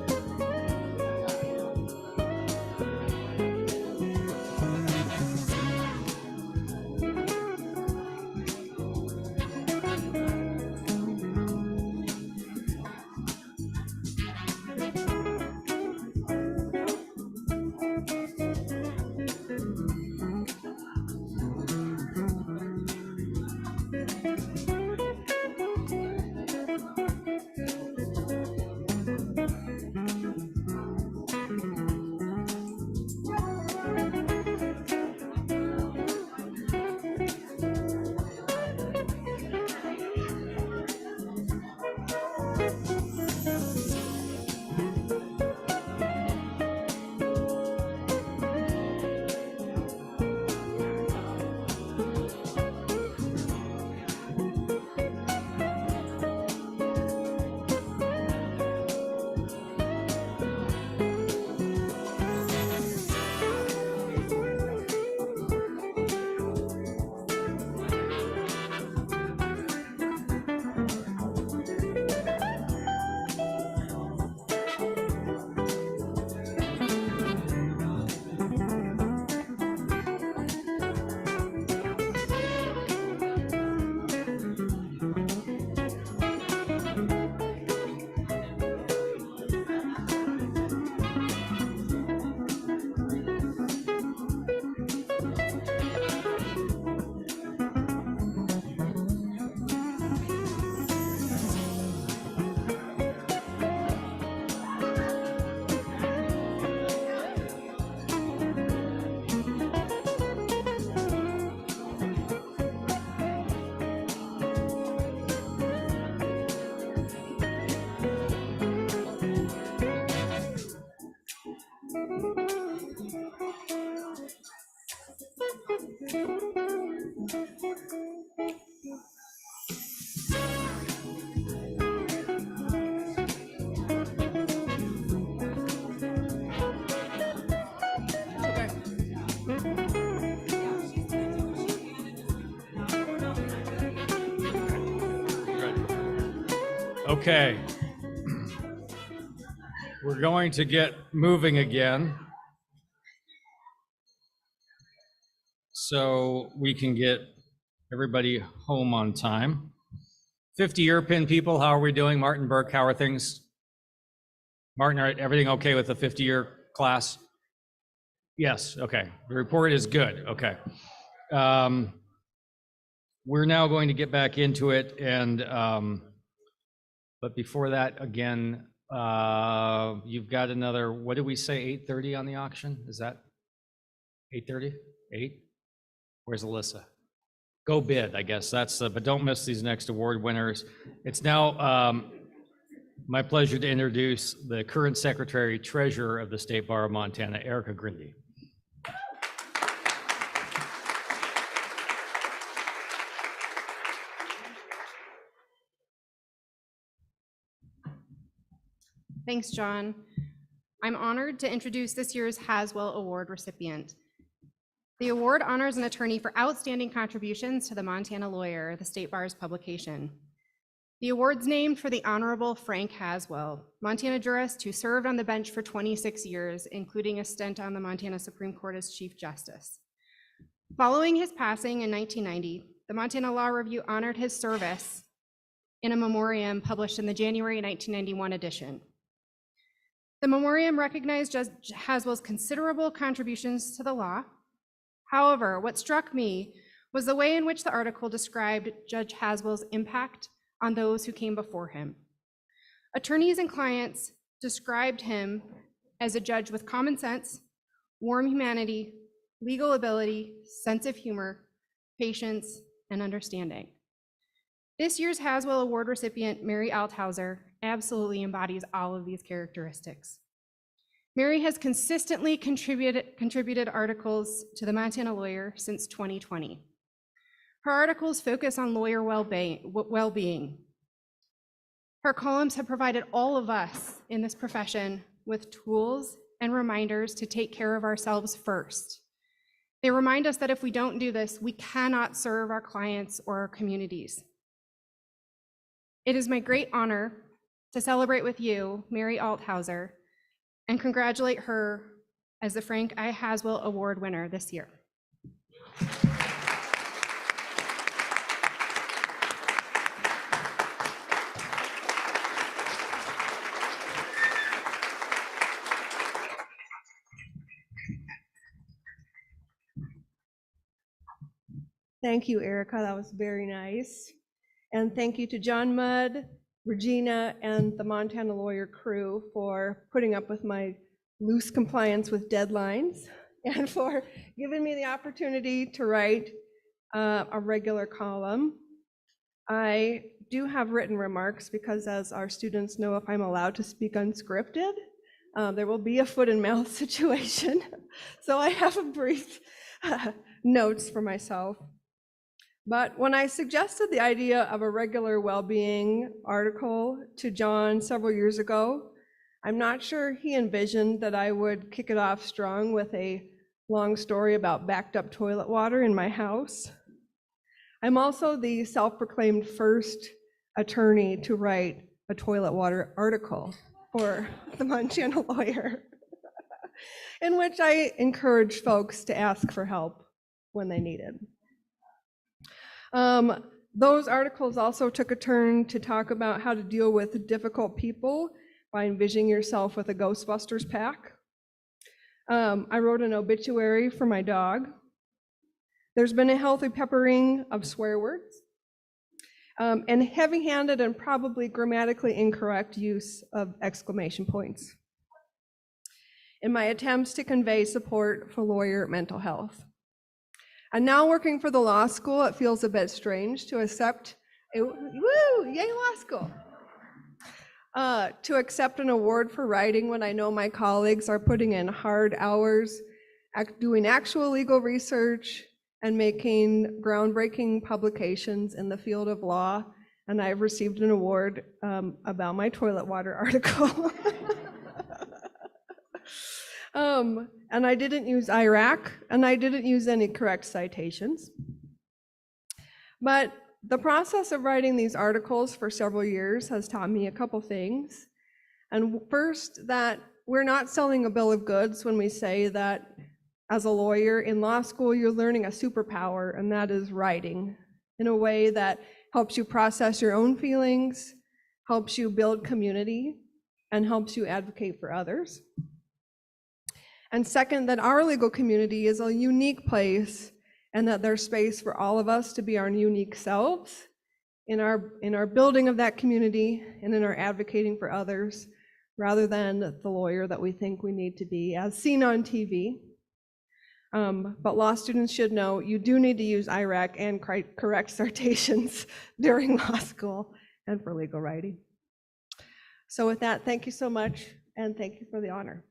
Okay. We're going to get moving again so we can get everybody home on time. 50-year pin people, how are we doing? Martin, Burke, how are things? Martin, everything okay with the 50-year class? Yes, okay. The report is good, okay. We're now going to get back into it, and but before that, again, you've got another, what did we say, 8:30 on the auction? Is that 8:30? 8? Where's Alyssa? Go bid, I guess. That's, but don't miss these next award winners. It's now my pleasure to introduce the current Secretary Treasurer of the State Bar of Montana, Erica Grindy. Thanks, John. I'm honored to introduce this year's Haswell Award recipient. The award honors an attorney for outstanding contributions to the Montana Lawyer, the State Bar's publication. The award's named for the Honorable Frank Haswell, Montana jurist who served on the bench for 26 years, including a stint on the Montana Supreme Court as Chief Justice. Following his passing in 1990, the Montana Law Review honored his service in a memoriam published in the January 1991 edition. The memoriam recognized Judge Haswell's considerable contributions to the law. However, what struck me was the way in which the article described Judge Haswell's impact on those who came before him. Attorneys and clients described him as a judge with common sense, warm humanity, legal ability, sense of humor, patience, and understanding. This year's Haswell Award recipient, Mary Althauser, absolutely embodies all of these characteristics. Mary has consistently contributed articles to the Montana Lawyer since 2020. Her articles focus on lawyer well-being. Her columns have provided all of us in this profession with tools and reminders to take care of ourselves first. They remind us that if we don't do this, we cannot serve our clients or our communities. It is my great honor to celebrate with you, Mary Althauser, and congratulate her as the Frank I. Haswell Award winner this year. Thank you, Erica. That was very nice. And thank you to John Mudd, Regina, and the Montana Lawyer crew for putting up with my loose compliance with deadlines and for giving me the opportunity to write a regular column. I do have written remarks because, as our students know, if I'm allowed to speak unscripted, there will be a foot and mouth situation. So I have a brief notes for myself. But when I suggested the idea of a regular well-being article to John several years ago, I'm not sure he envisioned that I would kick it off strong with a long story about backed up toilet water in my house. I'm also the self-proclaimed first attorney to write a toilet water article for the Montana Lawyer, in which I encourage folks to ask for help when they need it. Those articles also took a turn to talk about how to deal with difficult people by envisioning yourself with a Ghostbusters pack. I wrote an obituary for my dog. There's been a healthy peppering of swear words, and heavy-handed and probably grammatically incorrect use of exclamation points in my attempts to convey support for lawyer mental health. And now working for the law school, it feels a bit strange to accept yay law school, to accept an award for writing when I know my colleagues are putting in hard hours, doing actual legal research, and making groundbreaking publications in the field of law. And I've received an award about my toilet water article. And I didn't use Iraq, and I didn't use any correct citations. But the process of writing these articles for several years has taught me a couple things. And first, that we're not selling a bill of goods when we say that as a lawyer in law school, you're learning a superpower, and that is writing in a way that helps you process your own feelings, helps you build community, and helps you advocate for others. And second, that our legal community is a unique place, and that there's space for all of us to be our unique selves in our building of that community and in our advocating for others, rather than the lawyer that we think we need to be, as seen on TV. But law students should know you do need to use IRAC and correct citations during law school and for legal writing. So with that, thank you so much, and thank you for the honor.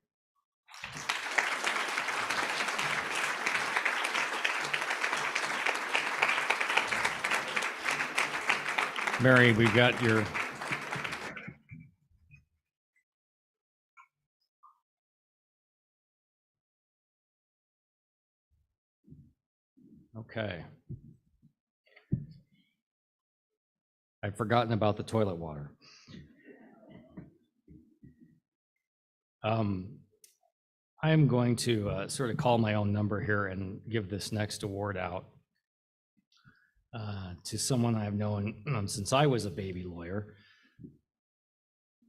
Mary, we got your okay. I've forgotten about the toilet water. I am going to sort of call my own number here and give this next award out to someone I've known since I was a baby lawyer.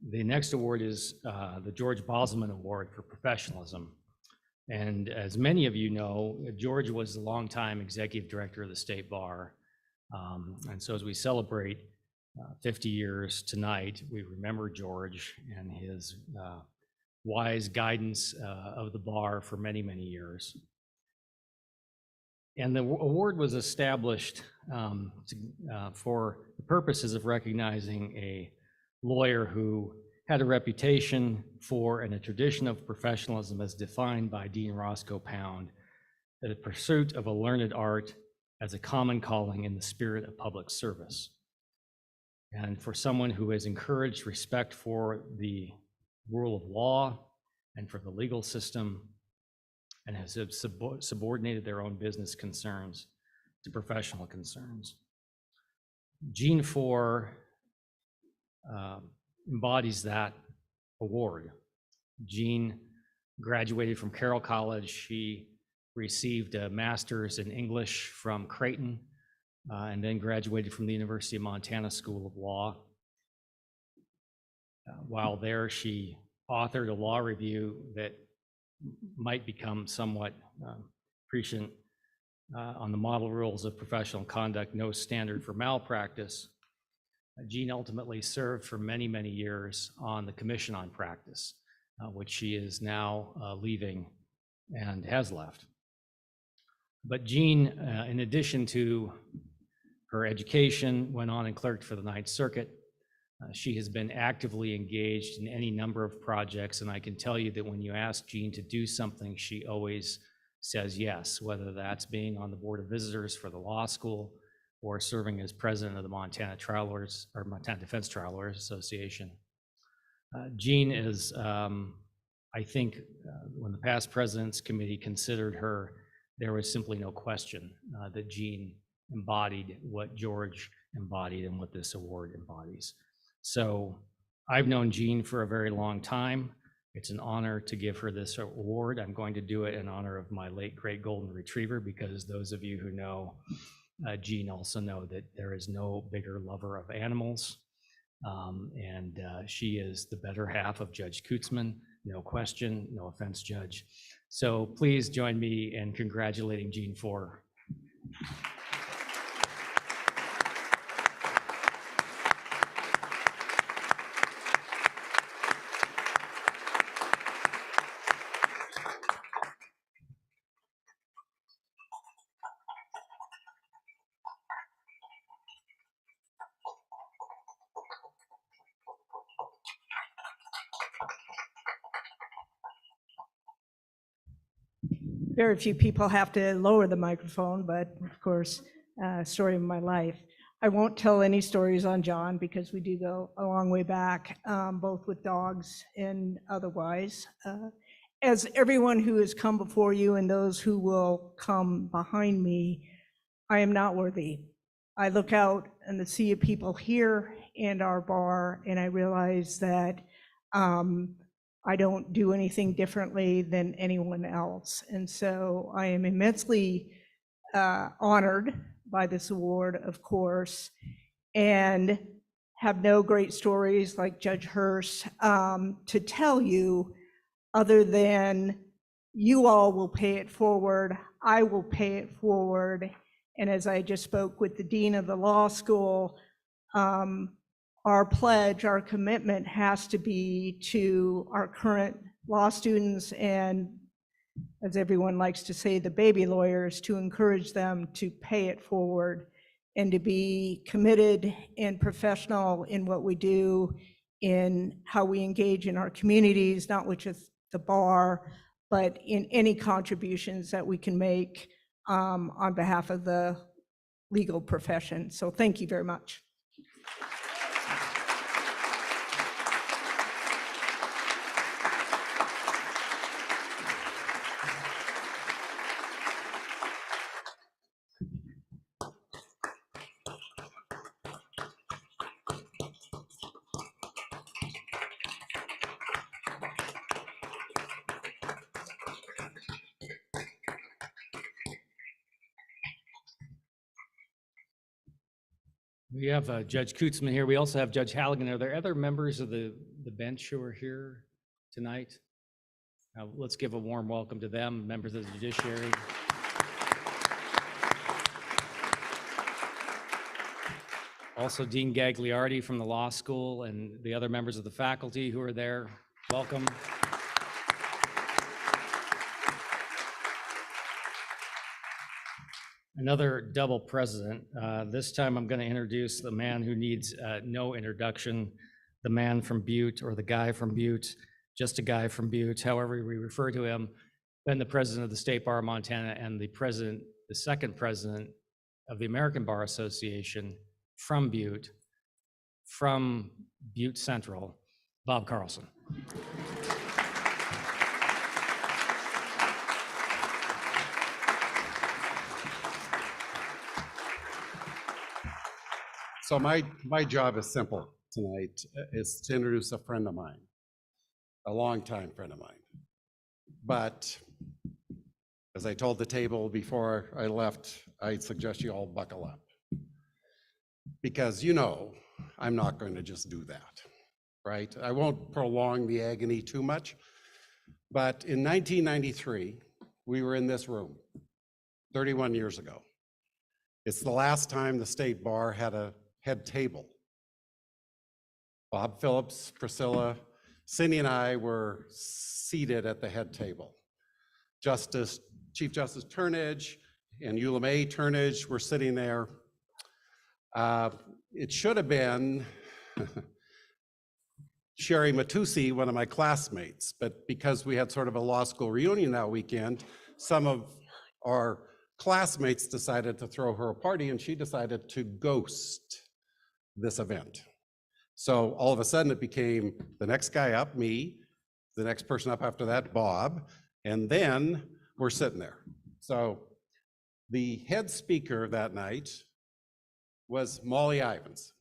The next award is the George Bosman Award for Professionalism. And as many of you know, George was the longtime executive director of the State Bar. And so as we celebrate 50 years tonight, we remember George and his wise guidance of the bar for many, many years. And the award was established for the purposes of recognizing a lawyer who had a reputation for and a tradition of professionalism as defined by Dean Roscoe Pound, the pursuit of a learned art as a common calling in the spirit of public service. And for someone who has encouraged respect for the rule of law and for the legal system and has subordinated their own business concerns to professional concerns. Jean Four embodies that award. Jean graduated from Carroll College. She received a master's in English from Creighton and then graduated from the University of Montana School of Law. While there, she authored a law review that might become somewhat prescient on the model rules of professional conduct, no standard for malpractice. Jean ultimately served for many, many years on the Commission on Practice, which she is now leaving and has left. But Jean, in addition to her education, went on and clerked for the Ninth Circuit. She has been actively engaged in any number of projects, and I can tell you that when you ask Jean to do something, she always says yes, whether that's being on the Board of Visitors for the law school or serving as president of the Montana Trial Lawyers or Montana Defense Trial Lawyers Association. Jean is, I think, when the past President's Committee considered her, there was simply no question that Jean embodied what George embodied and what this award embodies. So I've known Jean for a very long time. It's an honor to give her this award. I'm going to do it in honor of my late great golden retriever, because those of you who know Jean also know that there is no bigger lover of animals. And she is the better half of Judge Kutzman, no question, no offense, Judge. So please join me in congratulating Jean Four. Very few people have to lower the microphone, but of course, story of my life. I won't tell any stories on John because we do go a long way back, both with dogs and otherwise. As everyone who has come before you and those who will come behind me, I am not worthy. I look out and the sea of people here and our bar, and I realize that I don't do anything differently than anyone else. And so I am immensely honored by this award, of course, and have no great stories like Judge Hurst to tell you, other than you all will pay it forward, I will pay it forward. And as I just spoke with the Dean of the Law School, our pledge, our commitment has to be to our current law students and, as everyone likes to say, the baby lawyers, to encourage them to pay it forward and to be committed and professional in what we do, in how we engage in our communities, not just the bar, but in any contributions that we can make on behalf of the legal profession. So thank you very much. We have Judge Kutzman here. We also have Judge Halligan. Are there other members of the bench who are here tonight? Let's give a warm welcome to them, members of the judiciary. Also Dean Gagliardi from the law school and the other members of the faculty who are there. Welcome. Another double president. This time I'm going to introduce the man who needs no introduction, the man from Butte or the guy from Butte, just a guy from Butte, however we refer to him, been the president of the State Bar of Montana and the second president of the American Bar Association from Butte Central, Bob Carlson. So my job is simple tonight, is to introduce a friend of mine, a longtime friend of mine. But as I told the table before I left, I suggest you all buckle up. Because I'm not going to just do that, right? I won't prolong the agony too much. But in 1993, we were in this room, 31 years ago. It's the last time the State Bar had a head table. Bob Phillips, Priscilla, Cindy and I were seated at the head table. Chief Justice Turnage and Eula May Turnage were sitting there. It should have been Sherry Matusi, one of my classmates, but because we had sort of a law school reunion that weekend, some of our classmates decided to throw her a party and she decided to ghost this event. So all of a sudden it became the next guy up, me, the next person up after that, Bob, and then we're sitting there. So the head speaker that night was Molly Ivins,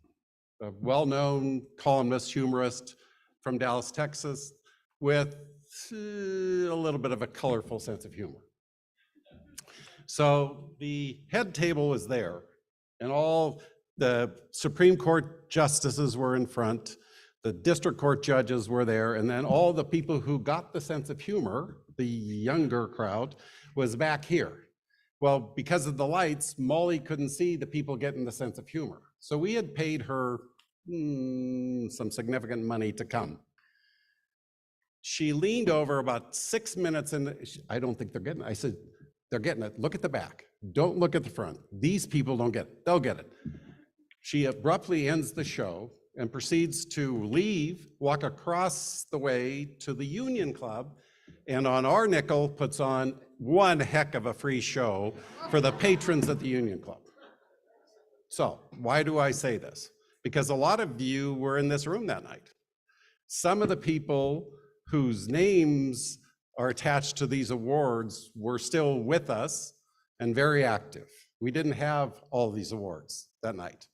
a well-known columnist, humorist from Dallas, Texas, with a little bit of a colorful sense of humor. So the head table was there, and all the Supreme Court justices were in front, the district court judges were there, and then all the people who got the sense of humor, the younger crowd, was back here. Well, because of the lights, Molly couldn't see the people getting the sense of humor. So we had paid her some significant money to come. She leaned over about 6 minutes and I don't think they're getting it. I said, they're getting it. Look at the back. Don't look at the front. These people don't get it. They'll get it. She abruptly ends the show and proceeds to leave, walk across the way to the Union Club, and on our nickel puts on one heck of a free show for the patrons at the Union Club. So why do I say this? Because a lot of you were in this room that night. Some of the people whose names are attached to these awards were still with us and very active. We didn't have all these awards that night.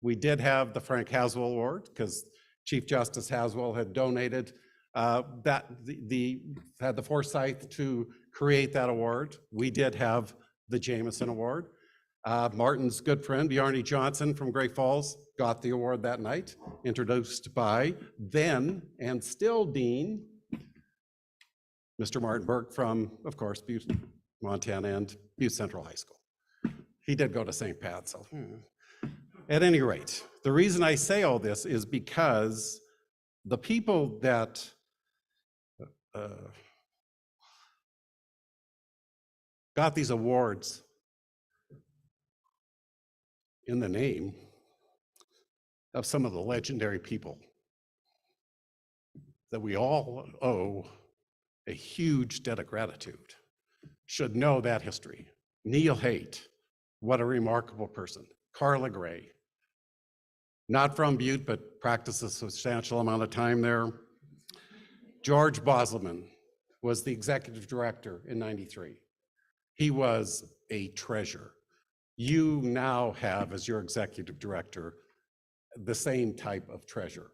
We did have the Frank Haswell Award because Chief Justice Haswell had donated had the foresight to create that award. We did have the Jameson Award. Martin's good friend, Bjarne Johnson from Great Falls, got the award that night, introduced by then and still Dean, Mr. Martin Burke from, of course, Butte, Montana and Butte Central High School. He did go to St. Pat, so. At any rate, the reason I say all this is because the people that got these awards in the name of some of the legendary people that we all owe a huge debt of gratitude should know that history. Neil Haight, what a remarkable person. Carla Gray, not from Butte, but practiced a substantial amount of time there. George Bosselman was the executive director in '93. He was a treasure. You now have, as your executive director, the same type of treasure.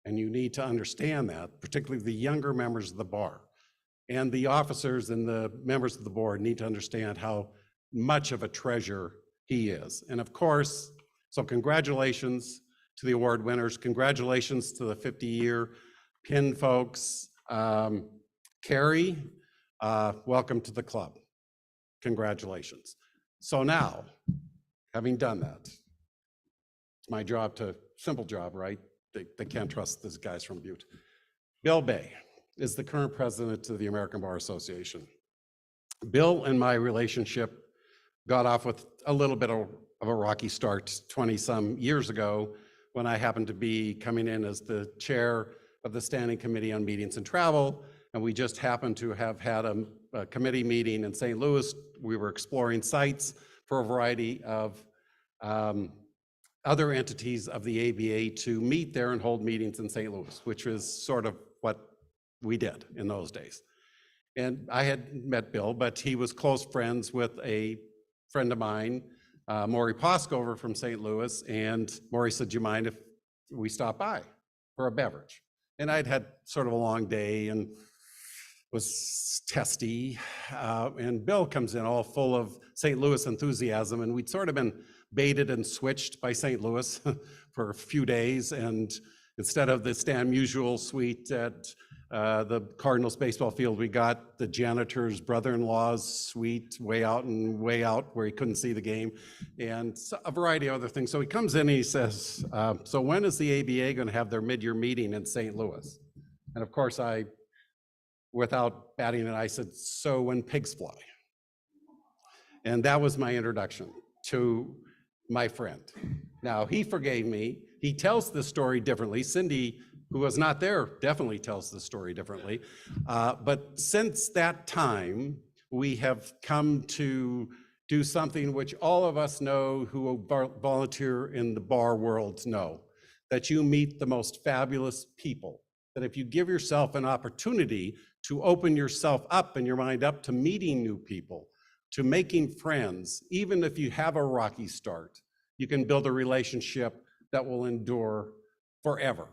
And you need to understand that, particularly the younger members of the bar. And the officers and the members of the board need to understand how much of a treasure he is. And of course, So congratulations to the award winners. Congratulations to the 50-year PIN folks. Carrie, welcome to the club. Congratulations. So now, having done that, it's my job to, simple job, right? They can't trust these guys from Butte. Bill Bay is the current president of the American Bar Association. Bill and my relationship got off with a little bit of a rocky start 20-some years ago when I happened to be coming in as the chair of the Standing Committee on Meetings and Travel, and we just happened to have had a committee meeting in St. Louis. We were exploring sites for a variety of other entities of the ABA to meet there and hold meetings in St. Louis, which was sort of what we did in those days. And I had met Bill, but he was close friends with a friend of mine, Maury Poskover from St. Louis, and Maury said, "Do you mind if we stop by for a beverage?" And I'd had sort of a long day and was testy, and Bill comes in all full of St. Louis enthusiasm, and we'd sort of been baited and switched by St. Louis for a few days, and instead of the Stan Musial suite at the Cardinals baseball field, we got the janitor's brother-in-law's suite way out where he couldn't see the game, and a variety of other things. So he comes in and he says, "So when is the ABA going to have their mid-year meeting in St. Louis?" And of course, I, without batting an eye, said, "So when pigs fly." And that was my introduction to my friend. Now, he forgave me. He tells the story differently. Cindy, who was not there, definitely tells the story differently. But since that time, we have come to do something which all of us know who volunteer in the bar world know, that you meet the most fabulous people. That if you give yourself an opportunity to open yourself up and your mind up to meeting new people, to making friends, even if you have a rocky start, you can build a relationship that will endure forever.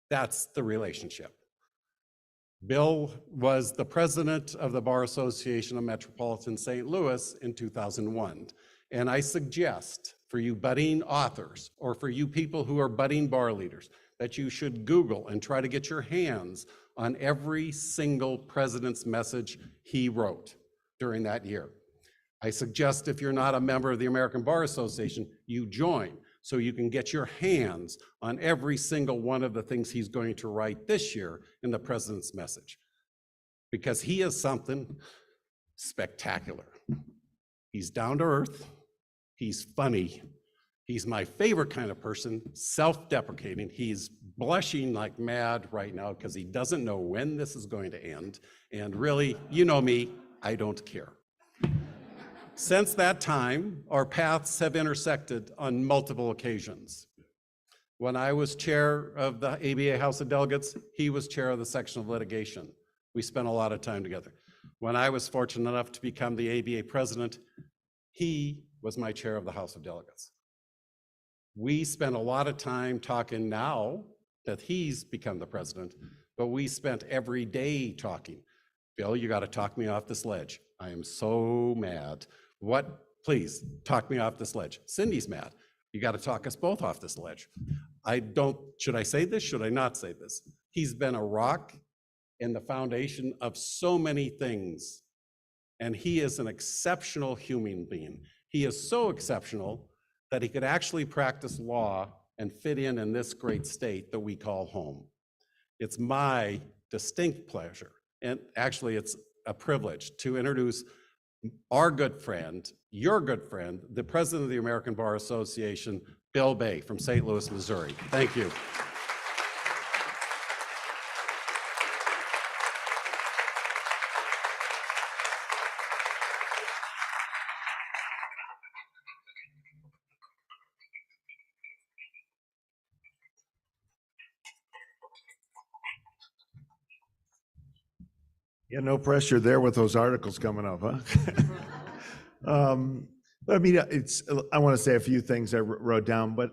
That's the relationship. Bill was the president of the Bar Association of Metropolitan St. Louis in 2001. And I suggest for you budding authors or for you people who are budding bar leaders that you should Google and try to get your hands on every single president's message he wrote during that year. I suggest if you're not a member of the American Bar Association, you join so you can get your hands on every single one of the things he's going to write this year in the president's message. Because he is something spectacular. He's down to earth, he's funny, he's my favorite kind of person, self-deprecating. He's blushing like mad right now because he doesn't know when this is going to end. And really, you know me, I don't care. Since that time, our paths have intersected on multiple occasions. When I was chair of the ABA House of Delegates, he was chair of the section of litigation. We spent a lot of time together. When I was fortunate enough to become the ABA president, he was my chair of the House of Delegates. We spent a lot of time talking now that he's become the president, but we spent every day talking. Bill, you got to talk me off this ledge. I am so mad. What? Please talk me off this ledge. Cindy's mad. You got to talk us both off this ledge. Should I say this? Should I not say this? He's been a rock and the foundation of so many things. And he is an exceptional human being. He is so exceptional that he could actually practice law and fit in this great state that we call home. It's my distinct pleasure, and actually it's a privilege to introduce our good friend, your good friend, the president of the American Bar Association, Bill Bay from St. Louis, Missouri. Thank you. Yeah, no pressure there with those articles coming up, huh? I mean, I want to say a few things I wrote down, but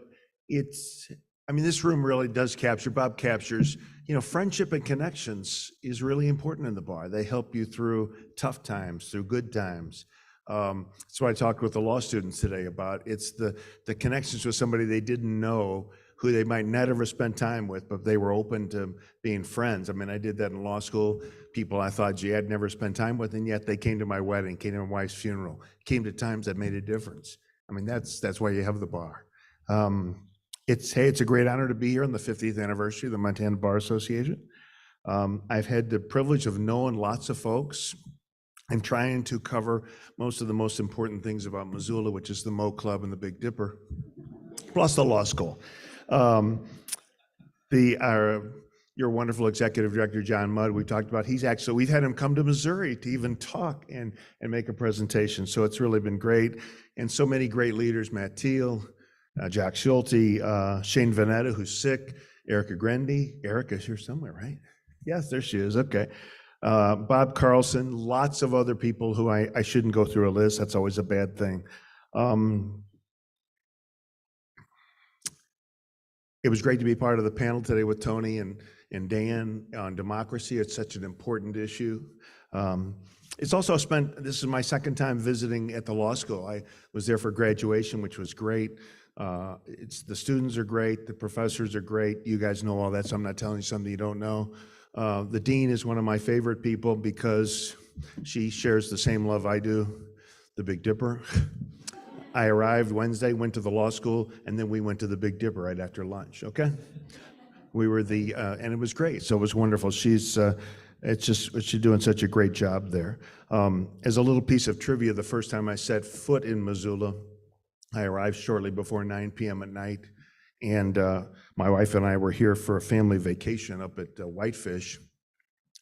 this room really does capture, Bob captures, friendship and connections is really important in the bar. They help you through tough times, through good times. That's what I talked with the law students today about. It's the connections with somebody they didn't know, who they might never spend time with, but they were open to being friends. I mean, I did that in law school. People I thought, gee, I'd never spend time with, and yet they came to my wedding, came to my wife's funeral, came to times that made a difference. I mean, that's why you have the bar. It's a great honor to be here on the 50th anniversary of the Montana Bar Association. I've had the privilege of knowing lots of folks. I'm trying to cover most of the most important things about Missoula, which is the Mo Club and the Big Dipper, plus the law school. Your wonderful executive director, John Mudd, we talked about, we've had him come to Missouri to even talk and make a presentation. So it's really been great. And so many great leaders, Matt Thiel, Jack Schulte, Shane Vanetta, who's sick, Erica Grendy. Erica's here somewhere, right? Yes, there she is. Okay. Bob Carlson, lots of other people who I shouldn't go through a list. That's always a bad thing. It was great to be part of the panel today with Tony and Dan on democracy. It's such an important issue. This is my second time visiting at the law school. I was there for graduation, which was great. The students are great, the professors are great. You guys know all that, so I'm not telling you something you don't know. The dean is one of my favorite people because she shares the same love I do, the Big Dipper. I arrived Wednesday, went to the law school, and then we went to the Big Dipper right after lunch, okay? We were and it was great, so it was wonderful. She's doing such a great job there. As a little piece of trivia, the first time I set foot in Missoula, I arrived shortly before 9 p.m. at night, and my wife and I were here for a family vacation up at Whitefish,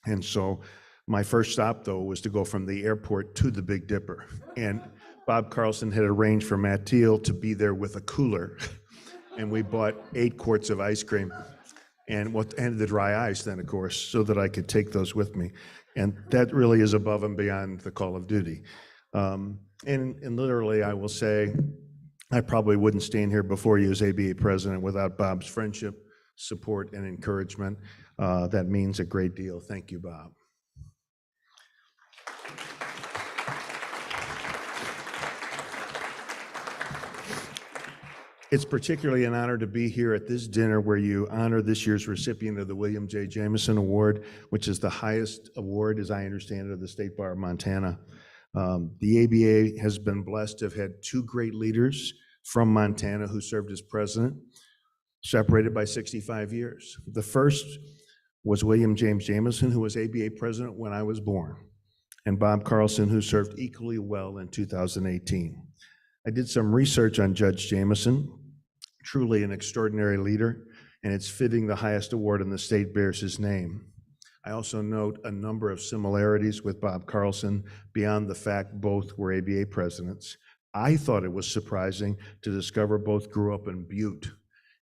and so my first stop, though, was to go from the airport to the Big Dipper, and Bob Carlson had arranged for Matt Thiel to be there with a cooler, and we bought 8 quarts of ice cream, and the dry ice then, of course, so that I could take those with me, and that really is above and beyond the call of duty. And literally, I will say, I probably wouldn't stand here before you as ABA president without Bob's friendship, support, and encouragement. That means a great deal. Thank you, Bob. It's particularly an honor to be here at this dinner where you honor this year's recipient of the William J. Jameson Award, which is the highest award, as I understand it, of the State Bar of Montana. The ABA has been blessed to have had 2 great leaders from Montana who served as president, separated by 65 years. The first was William James Jameson, who was ABA president when I was born, and Bob Carlson, who served equally well in 2018. I did some research on Judge Jameson, truly an extraordinary leader, and it's fitting the highest award in the state bears his name. I also note a number of similarities with Bob Carlson beyond the fact both were ABA presidents. I thought it was surprising to discover both grew up in Butte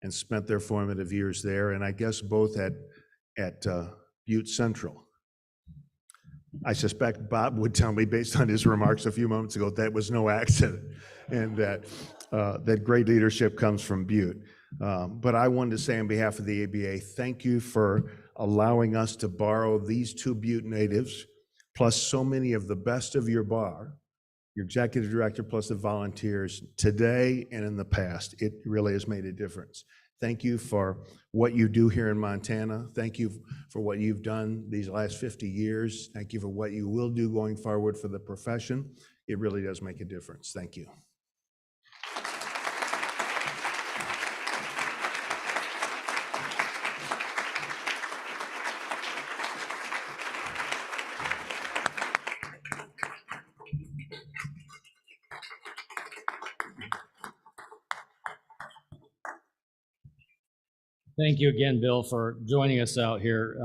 and spent their formative years there, and I guess both at Butte Central. I suspect Bob would tell me, based on his remarks a few moments ago, that was no accident, and that great leadership comes from Butte. But I wanted to say on behalf of the ABA, thank you for allowing us to borrow these 2 Butte natives, plus so many of the best of your bar, your executive director, plus the volunteers, today and in the past. It really has made a difference. Thank you for what you do here in Montana. Thank you for what you've done these last 50 years. Thank you for what you will do going forward for the profession. It really does make a difference. Thank you. Thank you again, Bill, for joining us out here.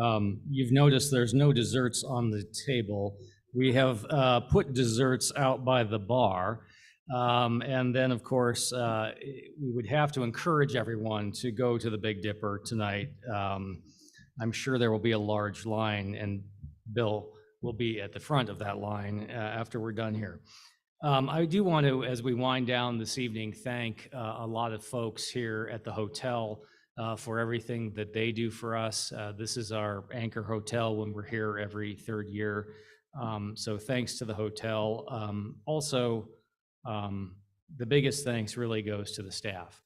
You've noticed there's no desserts on the table. We have put desserts out by the bar. And then, of course, we would have to encourage everyone to go to the Big Dipper tonight. I'm sure there will be a large line, and Bill will be at the front of that line after we're done here. I do want to, as we wind down this evening, thank a lot of folks here at the hotel for everything that they do for us. This is our anchor hotel when we're here every 3rd year. So thanks to the hotel. Also, the biggest thanks really goes to the staff.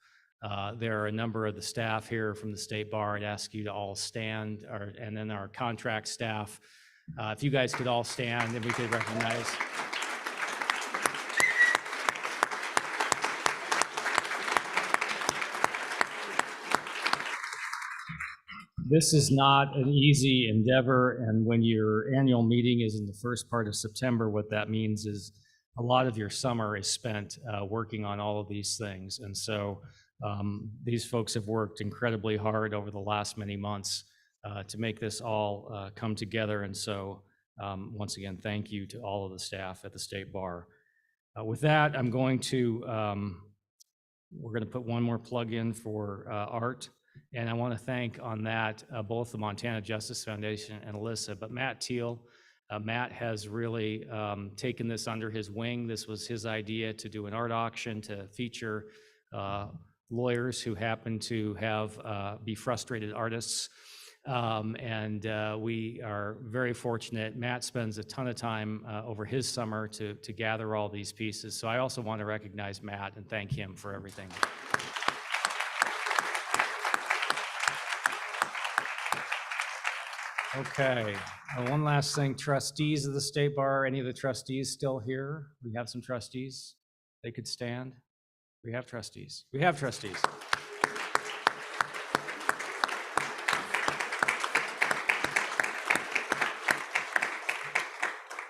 There are a number of the staff here from the State Bar. I'd ask you to all stand, and then our contract staff. If you guys could all stand and we could recognize. This is not an easy endeavor, and when your annual meeting is in the first part of September, what that means is a lot of your summer is spent working on all of these things. And so these folks have worked incredibly hard over the last many months to make this all come together. And so once again, thank you to all of the staff at the State Bar. With that, we're going to put one more plug in for Art. And I want to thank on that both the Montana Justice Foundation and Alyssa, but Matt Teal. Matt has really taken this under his wing. This was his idea to do an art auction to feature lawyers who happen to be frustrated artists. We are very fortunate. Matt spends a ton of time over his summer to gather all these pieces. So I also want to recognize Matt and thank him for everything. Okay, one last thing, trustees of the State Bar, any of the trustees still here? We have some trustees, they could stand. We have trustees,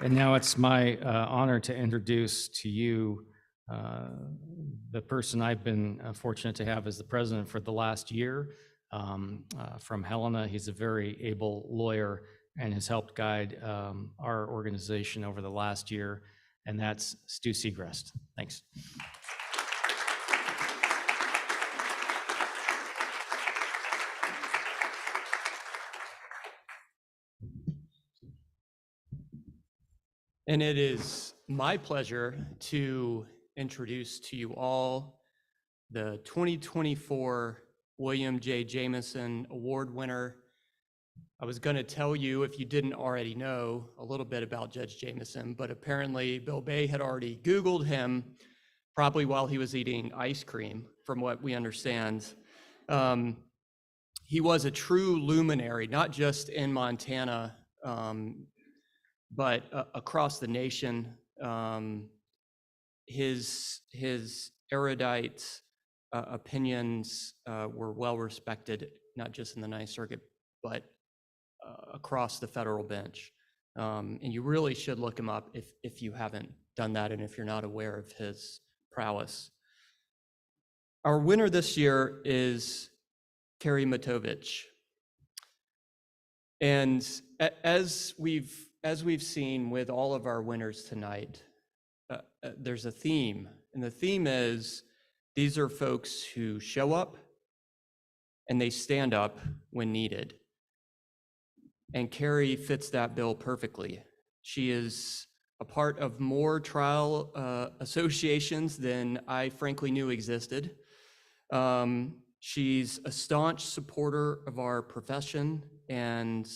And now it's my honor to introduce to you the person I've been fortunate to have as the president for the last year. From Helena. He's a very able lawyer and has helped guide our organization over the last year, and that's Stu Segrest. Thanks. And it is my pleasure to introduce to you all the 2024 William J. Jameson Award winner. I was going to tell you, if you didn't already know, a little bit about Judge Jameson, but apparently Bill Bay had already Googled him, probably while he was eating ice cream, from what we understand. He was a true luminary, not just in Montana, but across the nation. His erudite opinions were well respected, not just in the Ninth Circuit, but across the federal bench. And you really should look him up if you haven't done that and if you're not aware of his prowess. Our winner this year is Carrie Matovich. And as we've seen with all of our winners tonight, there's a theme, and the theme is these are folks who show up and they stand up when needed. And Carrie fits that bill perfectly. She is a part of more trial associations than I frankly knew existed. She's a staunch supporter of our profession and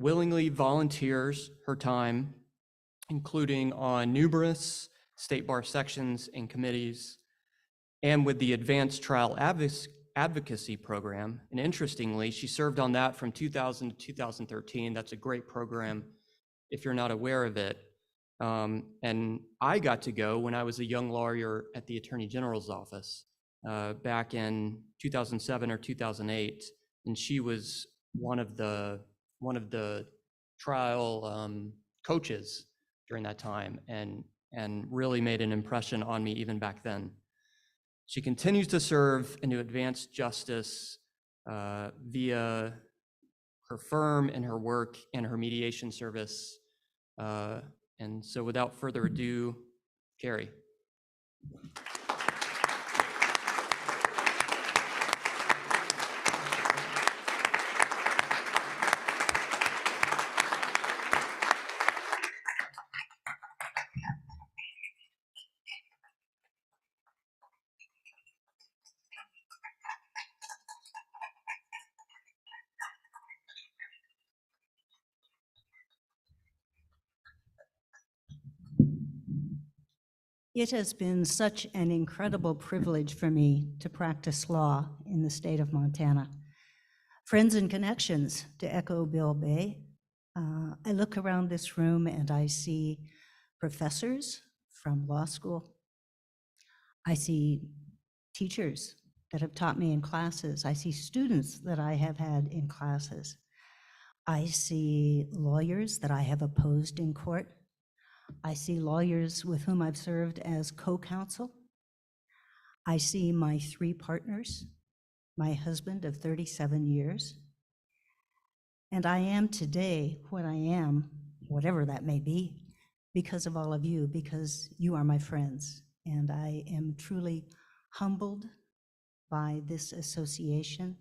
willingly volunteers her time, including on numerous State Bar sections and committees, and with the Advanced Trial Advocacy Program. And interestingly, she served on that from 2000 to 2013. That's a great program if you're not aware of it. And I got to go when I was a young lawyer at the Attorney General's office back in 2007 or 2008. And she was one of the trial coaches during that time and really made an impression on me even back then. She continues to serve and to advance justice via her firm and her work and her mediation service. And so without further ado, Carrie. It has been such an incredible privilege for me to practice law in the state of Montana. Friends and connections, to echo Bill Bay. I look around this room and I see professors from law school. I see teachers that have taught me in classes. I see students that I have had in classes. I see lawyers that I have opposed in court. I see lawyers with whom I've served as co-counsel. I see my 3 partners, my husband of 37 years. And I am today what I am, whatever that may be, because of all of you, because you are my friends. And I am truly humbled by this association.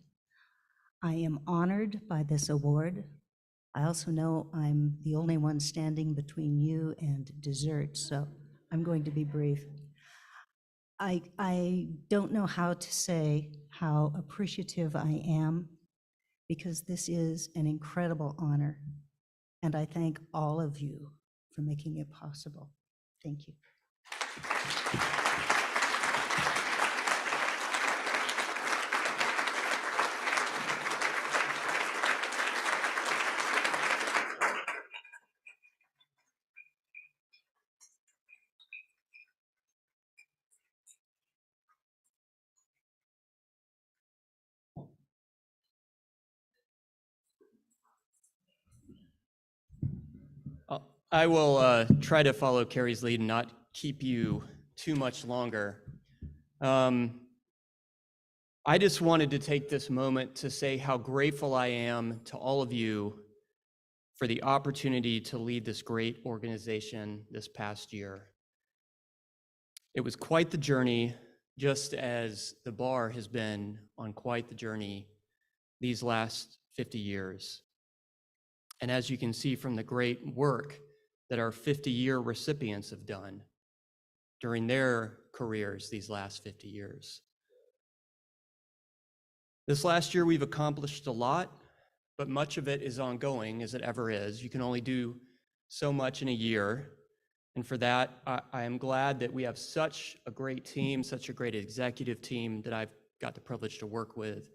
I am honored by this award. I also know I'm the only one standing between you and dessert, so I'm going to be brief. I don't know how to say how appreciative I am, because this is an incredible honor, and I thank all of you for making it possible. Thank you. I will try to follow Carrie's lead and not keep you too much longer. I just wanted to take this moment to say how grateful I am to all of you for the opportunity to lead this great organization this past year. It was quite the journey, just as the bar has been on quite the journey these last 50 years. And as you can see from the great work that our 50-year recipients have done during their careers these last 50 years. This last year, we've accomplished a lot, but much of it is ongoing, as it ever is. You can only do so much in a year. And for that, I am glad that we have such a great team, such a great executive team that I've got the privilege to work with,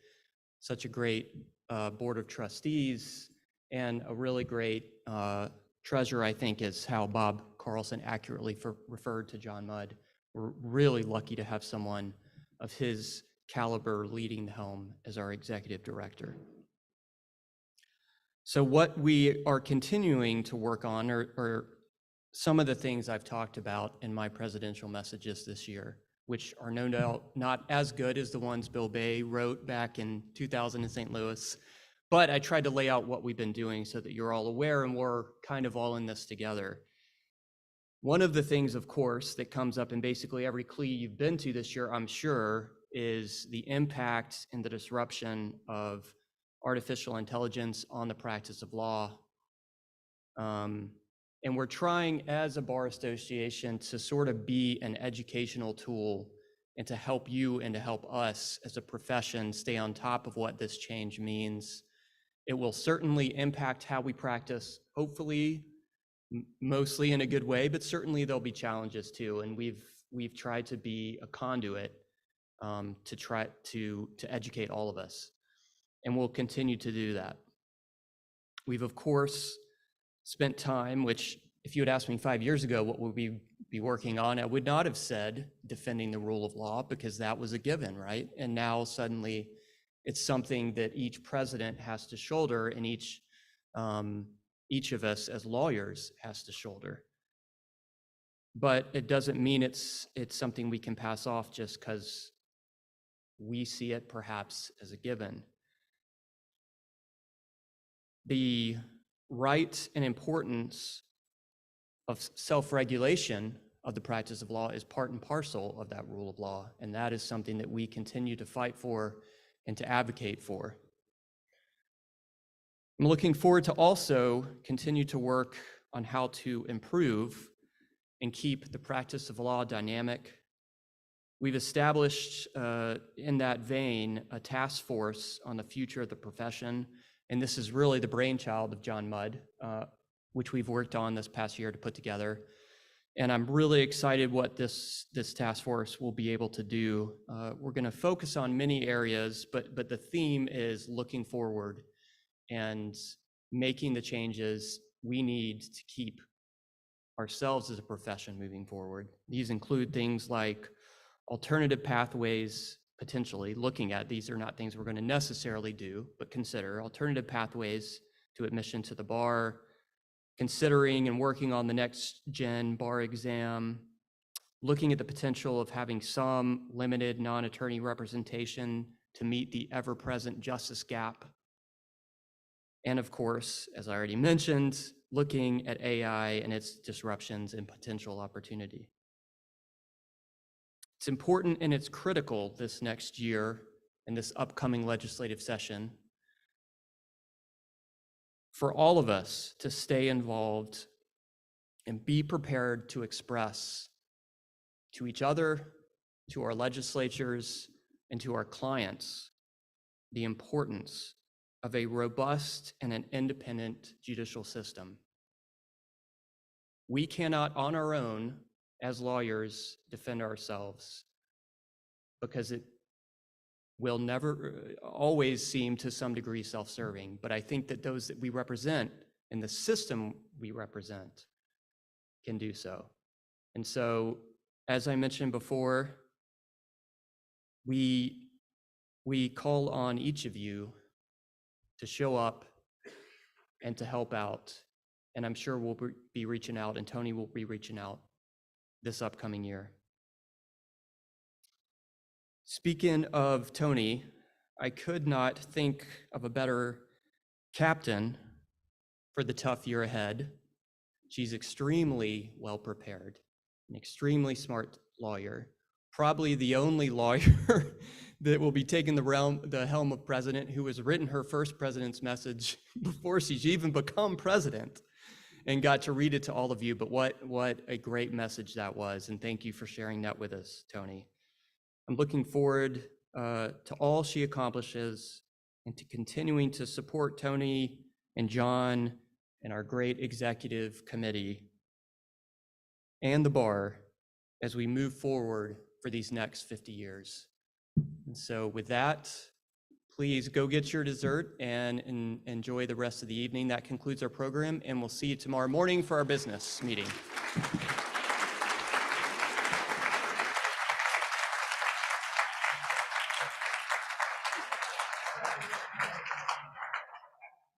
such a great board of trustees, and a really great treasurer, I think, is how Bob Carlson accurately referred to John Mudd. We're really lucky to have someone of his caliber leading the helm as our executive director. So what we are continuing to work on are some of the things I've talked about in my presidential messages this year, which are no doubt not as good as the ones Bill Bay wrote back in 2000 in St. Louis. But I tried to lay out what we've been doing so that you're all aware and we're kind of all in this together. One of the things, of course, that comes up in basically every CLE you've been to this year, I'm sure, is the impact and the disruption of artificial intelligence on the practice of law. And we're trying as a bar association to sort of be an educational tool and to help you and to help us as a profession stay on top of what this change means. It will certainly impact how we practice, hopefully, mostly in a good way, but certainly there'll be challenges too. And we've tried to be a conduit to try to educate all of us. And we'll continue to do that. We've, of course, spent time, which if you had asked me 5 years ago, what would we be working on, I would not have said defending the rule of law, because that was a given, right? And now suddenly it's something that each president has to shoulder, and each of us as lawyers has to shoulder. But it doesn't mean it's something we can pass off just because we see it perhaps as a given. The right and importance of self-regulation of the practice of law is part and parcel of that rule of law, and that is something that we continue to fight for and to advocate for. I'm looking forward to also continue to work on how to improve and keep the practice of law dynamic. We've established in that vein a task force on the future of the profession, and this is really the brainchild of John Mudd, which we've worked on this past year to put together. And I'm really excited what this task force will be able to do. We're going to focus on many areas, but the theme is looking forward and making the changes we need to keep ourselves as a profession moving forward. These include things like alternative pathways, potentially looking at, these are not things we're going to necessarily do, but consider alternative pathways to admission to the bar, considering and working on the next gen bar exam, looking at the potential of having some limited non-attorney representation to meet the ever-present justice gap. And of course, as I already mentioned, looking at AI and its disruptions and potential opportunity. It's important and it's critical this next year in this upcoming legislative session for all of us to stay involved and be prepared to express to each other, to our legislatures, and to our clients the importance of a robust and an independent judicial system. We cannot on our own as lawyers defend ourselves because it will never always seem to some degree self-serving, but I think that those that we represent and the system we represent can do so. And so, as I mentioned before, we call on each of you to show up and to help out. And I'm sure we'll be reaching out, and Tony will be reaching out this upcoming year. Speaking of Tony, I could not think of a better captain for the tough year ahead. She's extremely well prepared, an extremely smart lawyer, probably the only lawyer that will be taking the helm of president, who has written her first president's message before she's even become president and got to read it to all of you. But what a great message that was. And thank you for sharing that with us, Tony. I'm looking forward to all she accomplishes and to continuing to support Tony and John and our great executive committee and the bar as we move forward for these next 50 years. And so with that, please go get your dessert and enjoy the rest of the evening. That concludes our program, and we'll see you tomorrow morning for our business meeting.